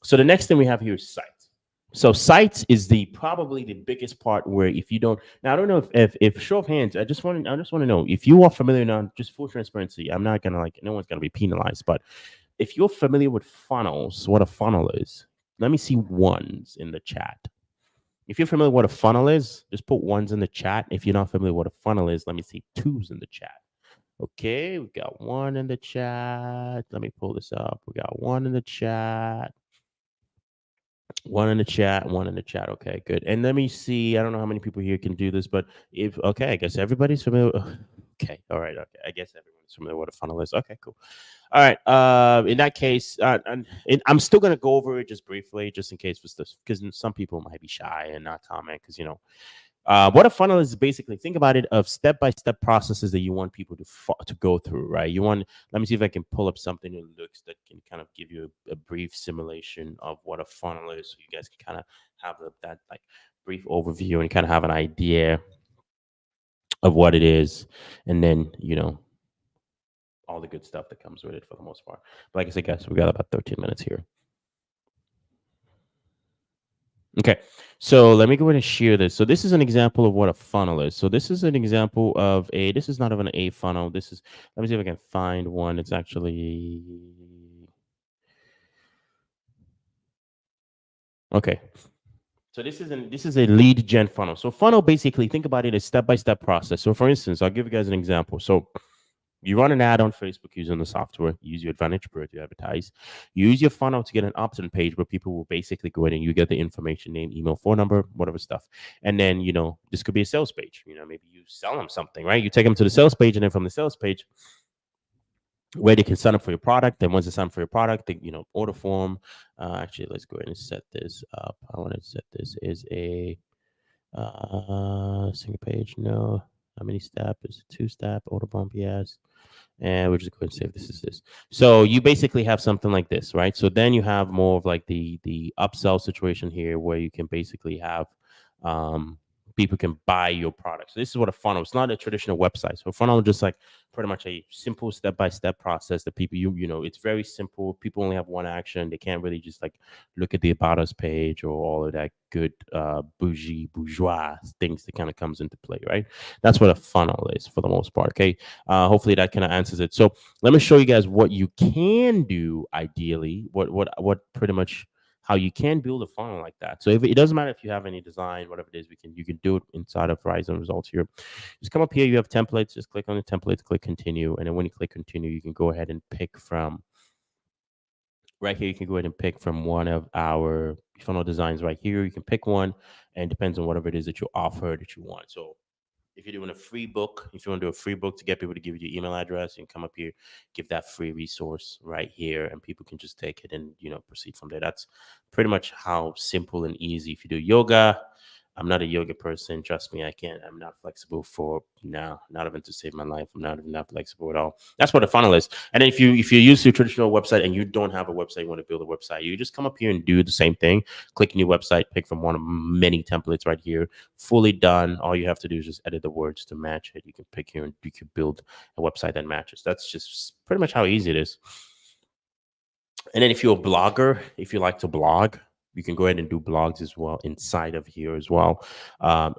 Speaker 1: So the next thing we have here is sites. So sites is probably the biggest part where if you don't, now I don't know if show of hands, I just want to know if you are familiar now, just full transparency. I'm not gonna no one's gonna be penalized, but if you're familiar with funnels, what a funnel is, let me see ones in the chat. If you're familiar with what a funnel is, just put ones in the chat. If you're not familiar with what a funnel is, let me see twos in the chat. Okay, we got one in the chat. Let me pull this up. We got one in the chat. One in the chat, one in the chat. Okay, good. And let me see. I don't know how many people here can do this, but I guess everybody's familiar. Okay, all right. Okay, I guess everyone's familiar with what a funnel is. Okay, cool. All right. In that case, I'm still gonna go over it just briefly, just in case, because some people might be shy and not comment, because what a funnel is basically, think about it, of step-by-step processes that you want people to go through, right? Let me see if I can pull up something that looks that can kind of give you a brief simulation of what a funnel is, so you guys can kind of have that like brief overview and kind of have an idea of what it is, and then all the good stuff that comes with it for the most part. But like I said, guys, we got about 13 minutes here. Okay, so let me go ahead and share this. So this is an example of what a funnel is. So this is an example of this is not of an A funnel. Let me see if I can find one. It's actually, okay. So this is a lead gen funnel. So funnel, basically, think about it as step-by-step process. So for instance, I'll give you guys an example. So you run an ad on Facebook using the software. You use your Advantage Pro to advertise. You use your funnel to get an opt-in page where people will basically go in and you get the information, name, email, phone number, whatever stuff. And then, this could be a sales page. Maybe you sell them something, right? You take them to the sales page, and then from the sales page, where they can sign up for your product. And once they sign up for your product, they, order form. Actually, let's go ahead and set this up. I want to set this as a single page. No. How many step? Is it 2-step? Order bump? Yes. And we'll just go ahead and save this as this. So you basically have something like this, right? So then you have more of like the upsell situation here, where you can basically have people can buy your product. So this is what a funnel. It's not a traditional website. So a funnel is just like pretty much a simple step-by-step process that people it's very simple. People only have one action. They can't really just like look at the about us page or all of that good bourgeois things that kind of comes into play, right? That's what a funnel is for the most part. Okay. Hopefully that kind of answers it. So let me show you guys what you can do ideally, what pretty much how you can build a funnel like that. So if it doesn't matter if you have any design, whatever it is, you can do it inside of Riseon results here. Just come up here, you have templates, just click on the templates, click continue. And then when you click continue, you can go ahead and pick from right here. You can go ahead and pick from one of our funnel designs right here. You can pick one and it depends on whatever it is that you offer that you want. So if you're doing a free book, if you want to do a free book to get people to give you your email address, you can come up here, give that free resource right here, and people can just take it and proceed from there. That's pretty much how simple and easy. If you do yoga, I'm not a yoga person. Trust me, I can't. I'm not flexible for now. Not even to save my life. I'm not even that flexible at all. That's what a funnel is. And then if you use your traditional website and you don't have a website, you want to build a website, you just come up here and do the same thing. Click new website, pick from one of many templates right here. Fully done. All you have to do is just edit the words to match it. You can pick here and you can build a website that matches. That's just pretty much how easy it is. And then if you're a blogger, if you like to blog, you can go ahead and do blogs as well inside of here as well.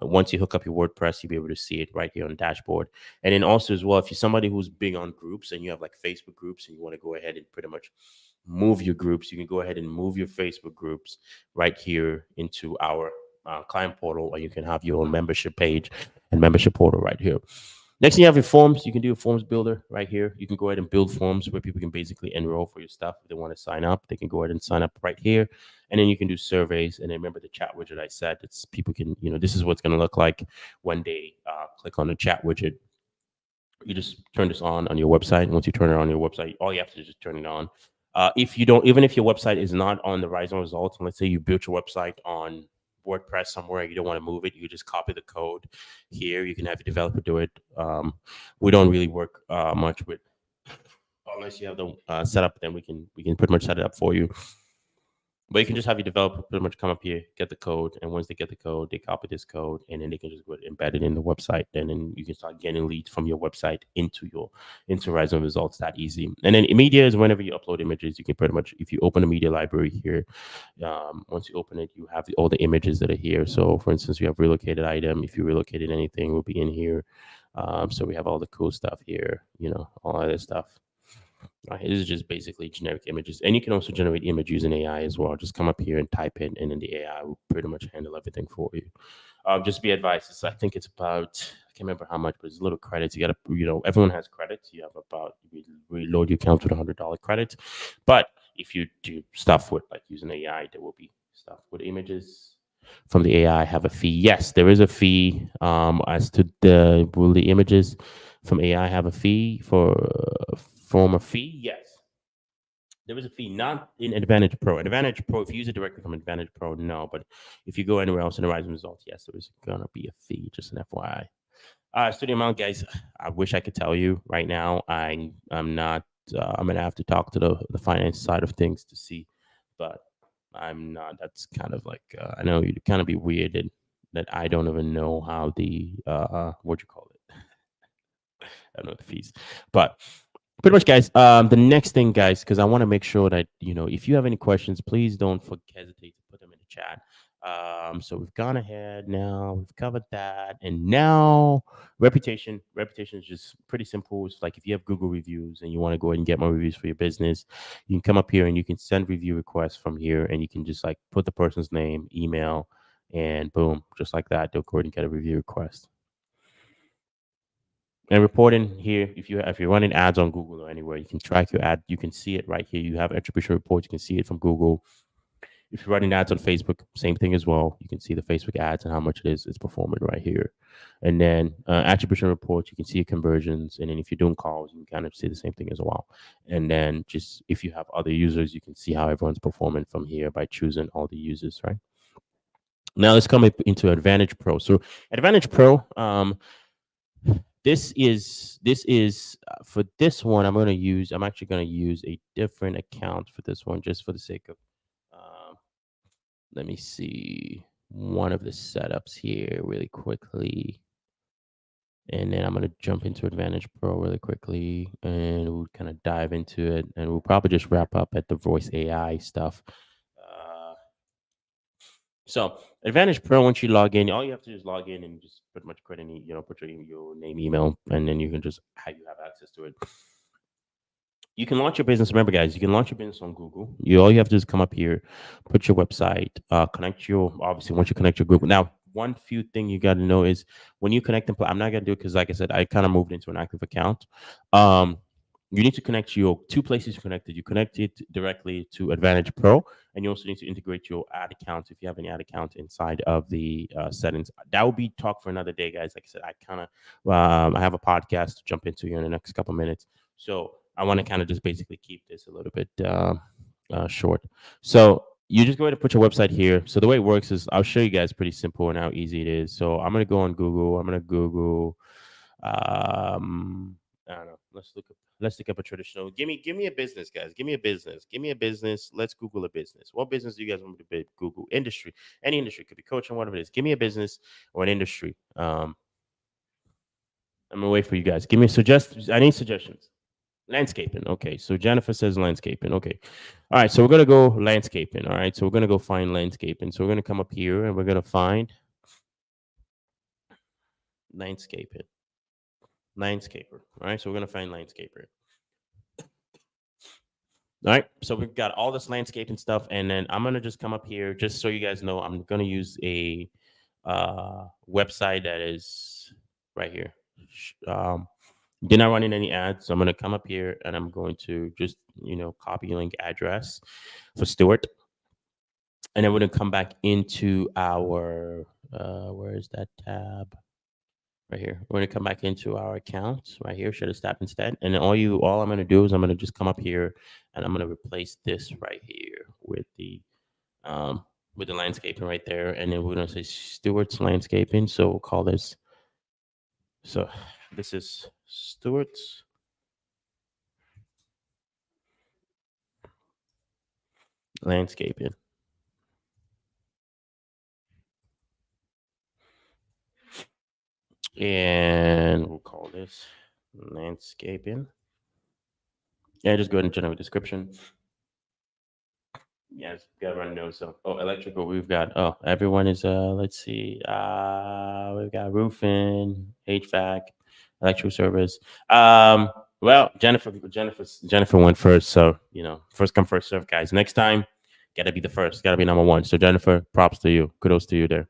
Speaker 1: Once you hook up your WordPress, you'll be able to see it right here on the dashboard. And then also as well, if you're somebody who's big on groups and you have like Facebook groups and you want to go ahead and pretty much move your groups, you can go ahead and move your Facebook groups right here into our client portal, or you can have your own membership page and membership portal right here. Next thing you have your forms. You can do a forms builder right here. You can go ahead and build forms where people can basically enroll for your stuff. If they want to sign up, they can go ahead and sign up right here. And then you can do surveys. And then remember the chat widget I said, it's people can, this is what's going to look like when they click on the chat widget. You just turn this on your website. And once you turn it on your website, all you have to do is just turn it on. If you don't, even if your website is not on the Riseon results, and let's say you built your website on WordPress somewhere, you don't want to move it, you just copy the code here. You can have a developer do it. We don't really work much with, unless you have the setup, then we can pretty much set it up for you. But you can just have your developer pretty much come up here, get the code, and once they get the code, they copy this code, and then they can just go embed it in the website. And then you can start getting leads from your website into Riseon results that easy. And then media is whenever you upload images, you can pretty much, if you open a media library here, once you open it, you have all the images that are here. So for instance, you have relocated item. If you relocated anything, will be in here. So we have all the cool stuff here, all of this stuff. This is just basically generic images, and you can also generate image using AI as well. Just come up here and type it, and then the AI will pretty much handle everything for you. Just be advised. I think it's about, I can't remember how much, but it's a little credits. You got to, everyone has credits. You have about, you reload your account with $100 credits. But if you do stuff with like using AI, there will be stuff with images from the AI have a fee. Yes, there is a fee. As to will the images from AI have a fee form a fee? Yes. There is a fee, not in Advantage Pro. Advantage Pro, if you use it directly from Advantage Pro, no. But if you go anywhere else in the Riseon results, yes, there is going to be a fee, just an FYI. Studio amount, guys, I wish I could tell you right now. I'm not, I'm going to have to talk to the finance side of things to see. But I'm not, that's kind of like, I know you'd kind of be weird that I don't even know how the, what you call it? I don't know the fees. But pretty much, guys, the next thing, guys, because I want to make sure that if you have any questions, please don't hesitate to put them in the chat. So we've gone ahead now, we've covered that, and now reputation is just pretty simple. It's like if you have Google reviews and you want to go ahead and get more reviews for your business, you can come up here and you can send review requests from here, and you can just like put the person's name, email, and boom, just like that, they'll go ahead and get a review request. And reporting here, if you're running ads on Google or anywhere, you can track your ad. You can see it right here. You have attribution reports. You can see it from Google. If you're running ads on Facebook, same thing as well. You can see the Facebook ads and how much it's performing right here. And then attribution reports, you can see your conversions. And then if you're doing calls, you can kind of see the same thing as well. And then just if you have other users, you can see how everyone's performing from here by choosing all the users, right? Now let's come into Advantage Pro. So Advantage Pro, this is for this one. I'm actually going to use a different account for this one, just for the sake of let me see, one of the setups here really quickly. And then I'm going to jump into Advantage Pro really quickly, and we'll kind of dive into it. And we'll probably just wrap up at the voice AI stuff. So Advantage Pro, once you log in, all you have to do is log in and just pretty much put any, put your name, email, and then you can just have access to it. You can launch your business. Remember, guys, you can launch your business on Google. All you have to do is come up here, put your website, connect obviously, once you connect your Google. Now, one few thing you got to know is when you connect them, I'm not going to do it because, like I said, I kind of moved into an active account. You need to connect your two places you connected. You connect it directly to Advantage Pro, and you also need to integrate your ad account if you have an ad account inside of the settings. That will be talk for another day, guys. Like I said, I have a podcast to jump into here in the next couple minutes. So I want to kind of just basically keep this a little bit short. So you just go ahead and put your website here. So the way it works is I'll show you guys pretty simple and how easy it is. So I'm going to go on Google. I'm going to Google. I don't know. Let's look up a traditional. Give me a business, guys. Give me a business. Give me a business. Let's Google a business. What business do you guys want me to Google? Industry. Any industry. Could be coaching, whatever it is. Give me a business or an industry. I'm gonna wait for you guys. I need suggestions. Landscaping. Okay. So Jennifer says landscaping. Okay. All right. So we're gonna go landscaping. All right. So we're gonna go find landscaping. So we're gonna come up here and we're gonna find landscaping. Landscaper. All right. So we're gonna find landscaper. All right, so we've got all this landscaping stuff, and then I'm gonna just come up here, just so you guys know, I'm gonna use a website that is right here. They're not running any ads, so I'm gonna come up here and I'm going to just copy link address for Stewart, and then we're gonna come back into our where is that tab? Right here. We're gonna come back into our accounts right here. Should have stopped instead. And then all I'm gonna do is I'm gonna just come up here and I'm gonna replace this right here with the landscaping right there. And then we're gonna say Stewart's landscaping. So we'll call this. So this is Stewart's landscaping. And we'll call this landscaping. Yeah, just go ahead and generate a description. Yes, gotta run those. So, electrical. We've got. Everyone is. Let's see. We've got roofing, HVAC, electrical service. Well, Jennifer went first. So first come, first serve, guys. Next time, gotta be the first. Gotta be number one. So Jennifer, props to you. Kudos to you there.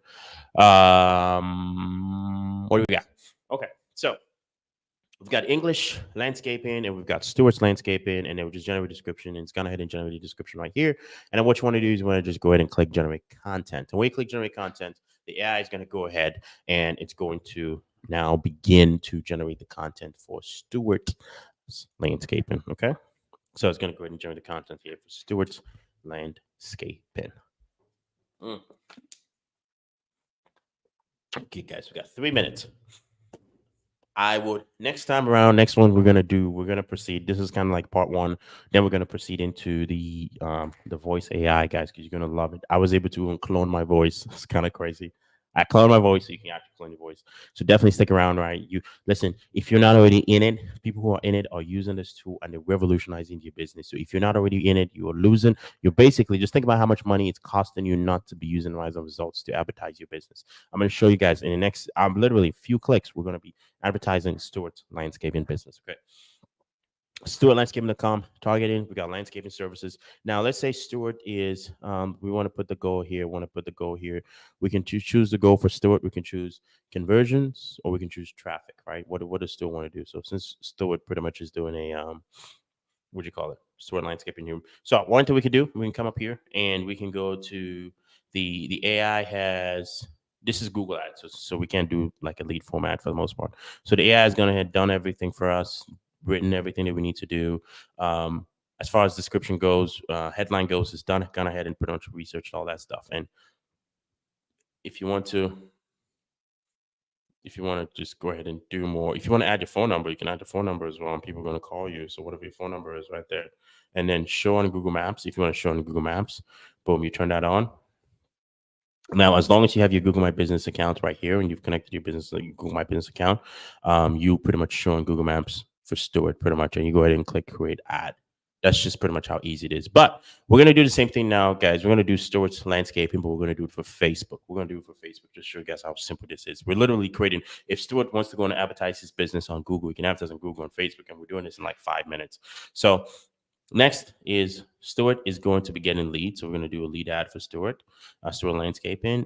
Speaker 1: What do we got? Okay, so we've got English landscaping and we've got Stewart's landscaping, and then we just generate a description, and it's gone ahead and generate a description right here. And then what you want to do is you want to just go ahead and click generate content. And when you click generate content, the AI is going to go ahead and it's going to now begin to generate the content for Stewart's landscaping. Okay. So it's going to go ahead and generate the content here for Stewart's landscaping. Okay, guys, we got 3 minutes. I would next time around, next one we're gonna proceed. This is kind of like part one. Then we're gonna proceed into the voice AI, guys, because you're gonna love it. I was able to clone my voice. It's kind of crazy. I clone my voice, so you can actually clone your voice. So definitely stick around, right? You listen. If you're not already in it, people who are in it are using this tool and they're revolutionizing your business. So if you're not already in it, you are losing. You're basically just think about how much money it's costing you not to be using Rise of Results to advertise your business. I'm going to show you guys in the next. Literally a few clicks. We're going to be advertising Stewart's landscaping business. Okay. StewartLandscaping.com, targeting. We got landscaping services. Now, let's say Stewart is, we want to put the goal here. We can choose the goal for Stewart. We can choose conversions or we can choose traffic, right? What does Stewart want to do? So since Stewart pretty much is doing a, what do you call it? Stewart landscaping here. So one thing we can do, we can come up here and we can go to the AI has, this is Google Ads. So we can't do like a lead format for the most part. So the AI is going to have done everything for us, written everything that we need to do. As far as description goes, headline goes, it's done. Gone ahead and pretty much researched all that stuff. And if you want to just go ahead and do more, if you want to add your phone number, you can add your phone number as well, and people are going to call you. So whatever your phone number is right there, and then show on Google Maps. If you want to show on Google Maps, boom, you turn that on. Now, as long as you have your Google My Business account right here and you've connected your business, your Google My Business account, you pretty much show on Google Maps for Stewart, pretty much, and you go ahead and click create ad. That's just pretty much how easy it is. But we're gonna do the same thing now, guys. We're gonna do Stewart's landscaping, but we're gonna do it for Facebook. We're gonna do it for Facebook just to show you guys how simple this is. We're literally creating. If Stewart wants to go and advertise his business on Google, he can advertise on Google and Facebook, and we're doing this in like 5 minutes. So next is Stewart is going to be getting leads. So we're going to do a lead ad for Stewart, Stewart Landscaping.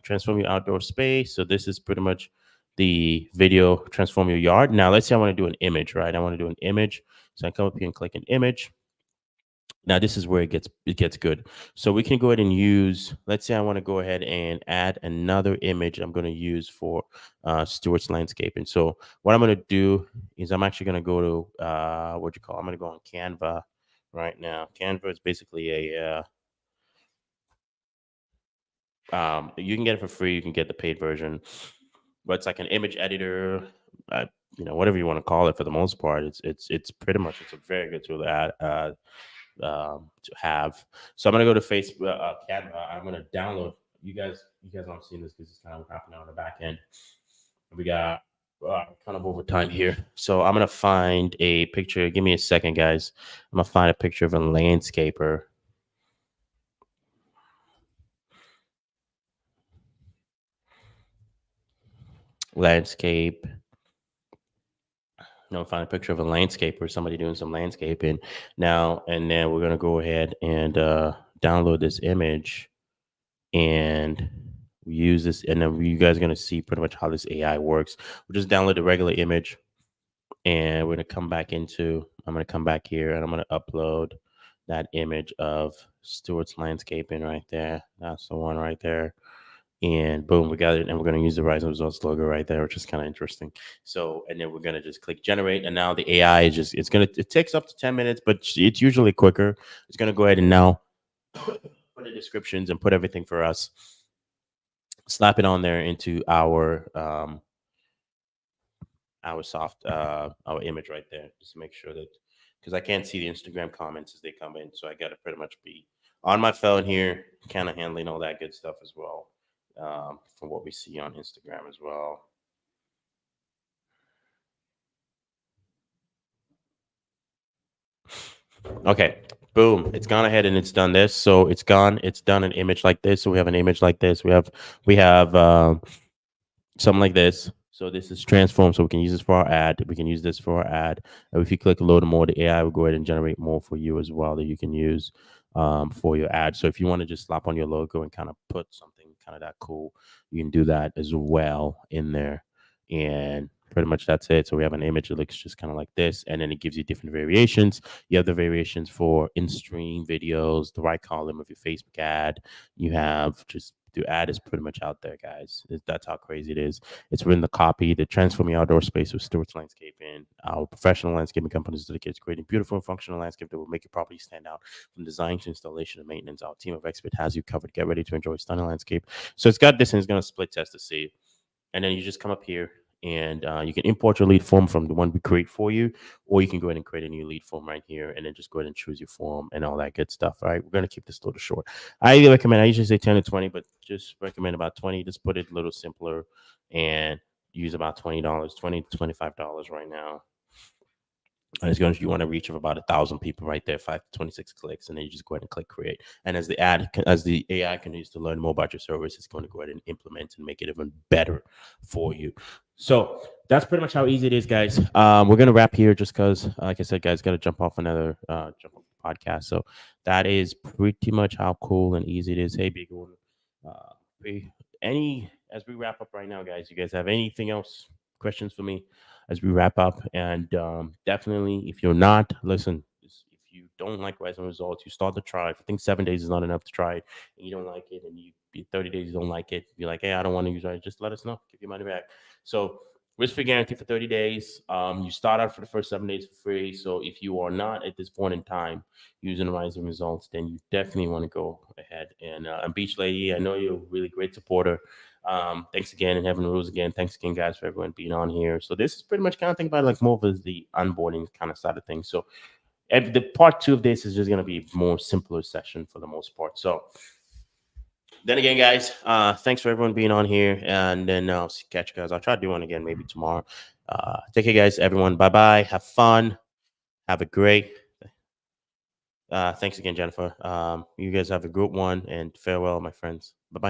Speaker 1: Transform your outdoor space. So this is pretty much the video, transform your yard. Now let's say I want to do an image, right? I want to do an image. So I come up here and click an image. Now this is where it gets good. So we can go ahead and use, let's say I want to go ahead and add another image I'm going to use for Stewart's landscaping. So what I'm going to do is I'm actually going to go to what you call, I'm going to go on Canva right now. Canva is basically a you can get it for free, you can get the paid version, but it's like an image editor, whatever you want to call it. For the most part, it's pretty much, it's a very good tool to add, to have. So I'm gonna go to Facebook, Canva. I'm gonna download. You guys aren't seeing this because it's kind of happening on the back end. We got kind of over time here. So I'm gonna find a picture. Give me a second, guys. I'm gonna find a picture of a landscaper. Landscape. Find a picture of a landscaper, somebody doing some landscaping now, and then we're gonna go ahead and download this image and we use this, and then you guys are gonna see pretty much how this AI works. We'll just download a regular image, and we're gonna come back into. I'm gonna come back here, and I'm gonna upload that image of Stewart's landscaping right there. That's the one right there. And boom, we got it. And we're going to use the Rise Results logo right there, which is kind of interesting. So, and then we're going to just click generate. And now the AI is just, it takes up to 10 minutes, but it's usually quicker. It's going to go ahead and now put the descriptions and put everything for us, slap it on there into our our image right there. Just make sure that, because I can't see the Instagram comments as they come in. So I got to pretty much be on my phone here, kind of handling all that good stuff as well. From what we see on Instagram as well. Okay, boom, it's gone ahead and it's done this. So it's done an image like this. So we have an image like this. We have something like this. So this is transformed. So we can use this for our ad. We can use this for our ad. And if you click a little more, the AI will go ahead and generate more for you as well that you can use for your ad. So if you want to just slap on your logo and kind of put something kind of that cool, you can do that as well in there. And pretty much that's it. So we have an image that looks just kind of like this, and then it gives you different variations. You have the variations for in-stream videos, the right column of your Facebook ad. You have just the ad is pretty much out there, guys. That's how crazy it is. It's written the copy, the transform your outdoor space with Stewart's Landscaping. Our professional landscaping company is dedicated to creating beautiful and functional landscape that will make your property stand out. From design to installation and maintenance, our team of experts has you covered. Get ready to enjoy a stunning landscape. So it's got this, and it's going to split test to see. And then you just come up here and you can import your lead form from the one we create for you, or you can go ahead and create a new lead form right here and then just go ahead and choose your form and all that good stuff. All right, we're going to keep this a little short. I recommend, I usually say 10 to 20, but just recommend about 20. Just put it a little simpler and use about $20, $20 to $25 right now. And it's going to, you want to reach of about 1,000 people right there, 526 clicks, and then you just go ahead and click create. And as the AI continues to learn more about your service, it's going to go ahead and implement and make it even better for you. So that's pretty much how easy it is, guys. We're going to wrap here just because, like I said, guys, got to jump off the podcast. So that is pretty much how cool and easy it is. Hey, big one. As we wrap up right now, guys, you guys have anything else, questions for me as we wrap up? And definitely, if you're not, listen, if you don't like Resume Results, you start to try. If you think 7 days is not enough to try it, and you don't like it, and you 30 days you don't like it, you're like, hey, I don't want to use it, just let us know. Give your money back. So risk-free guarantee for 30 days. You start out for the first 7 days for free. So if you are not at this point in time using Rising Results, then you definitely want to go ahead and Beach Lady, I know you're a really great supporter. Thanks again, and Heaven Rules again. Thanks again, guys, for everyone being on here. So this is pretty much kind of think about it like more of as the onboarding kind of side of things. So the part 2 of this is just going to be more simpler session for the most part. So Then again, guys, thanks for everyone being on here. And then I'll catch you guys. I'll try to do one again maybe tomorrow. Take care, guys. Everyone. Bye-bye. Have fun. Have a great. Thanks again, Jennifer. You guys have a good one, and farewell, my friends. Bye-bye.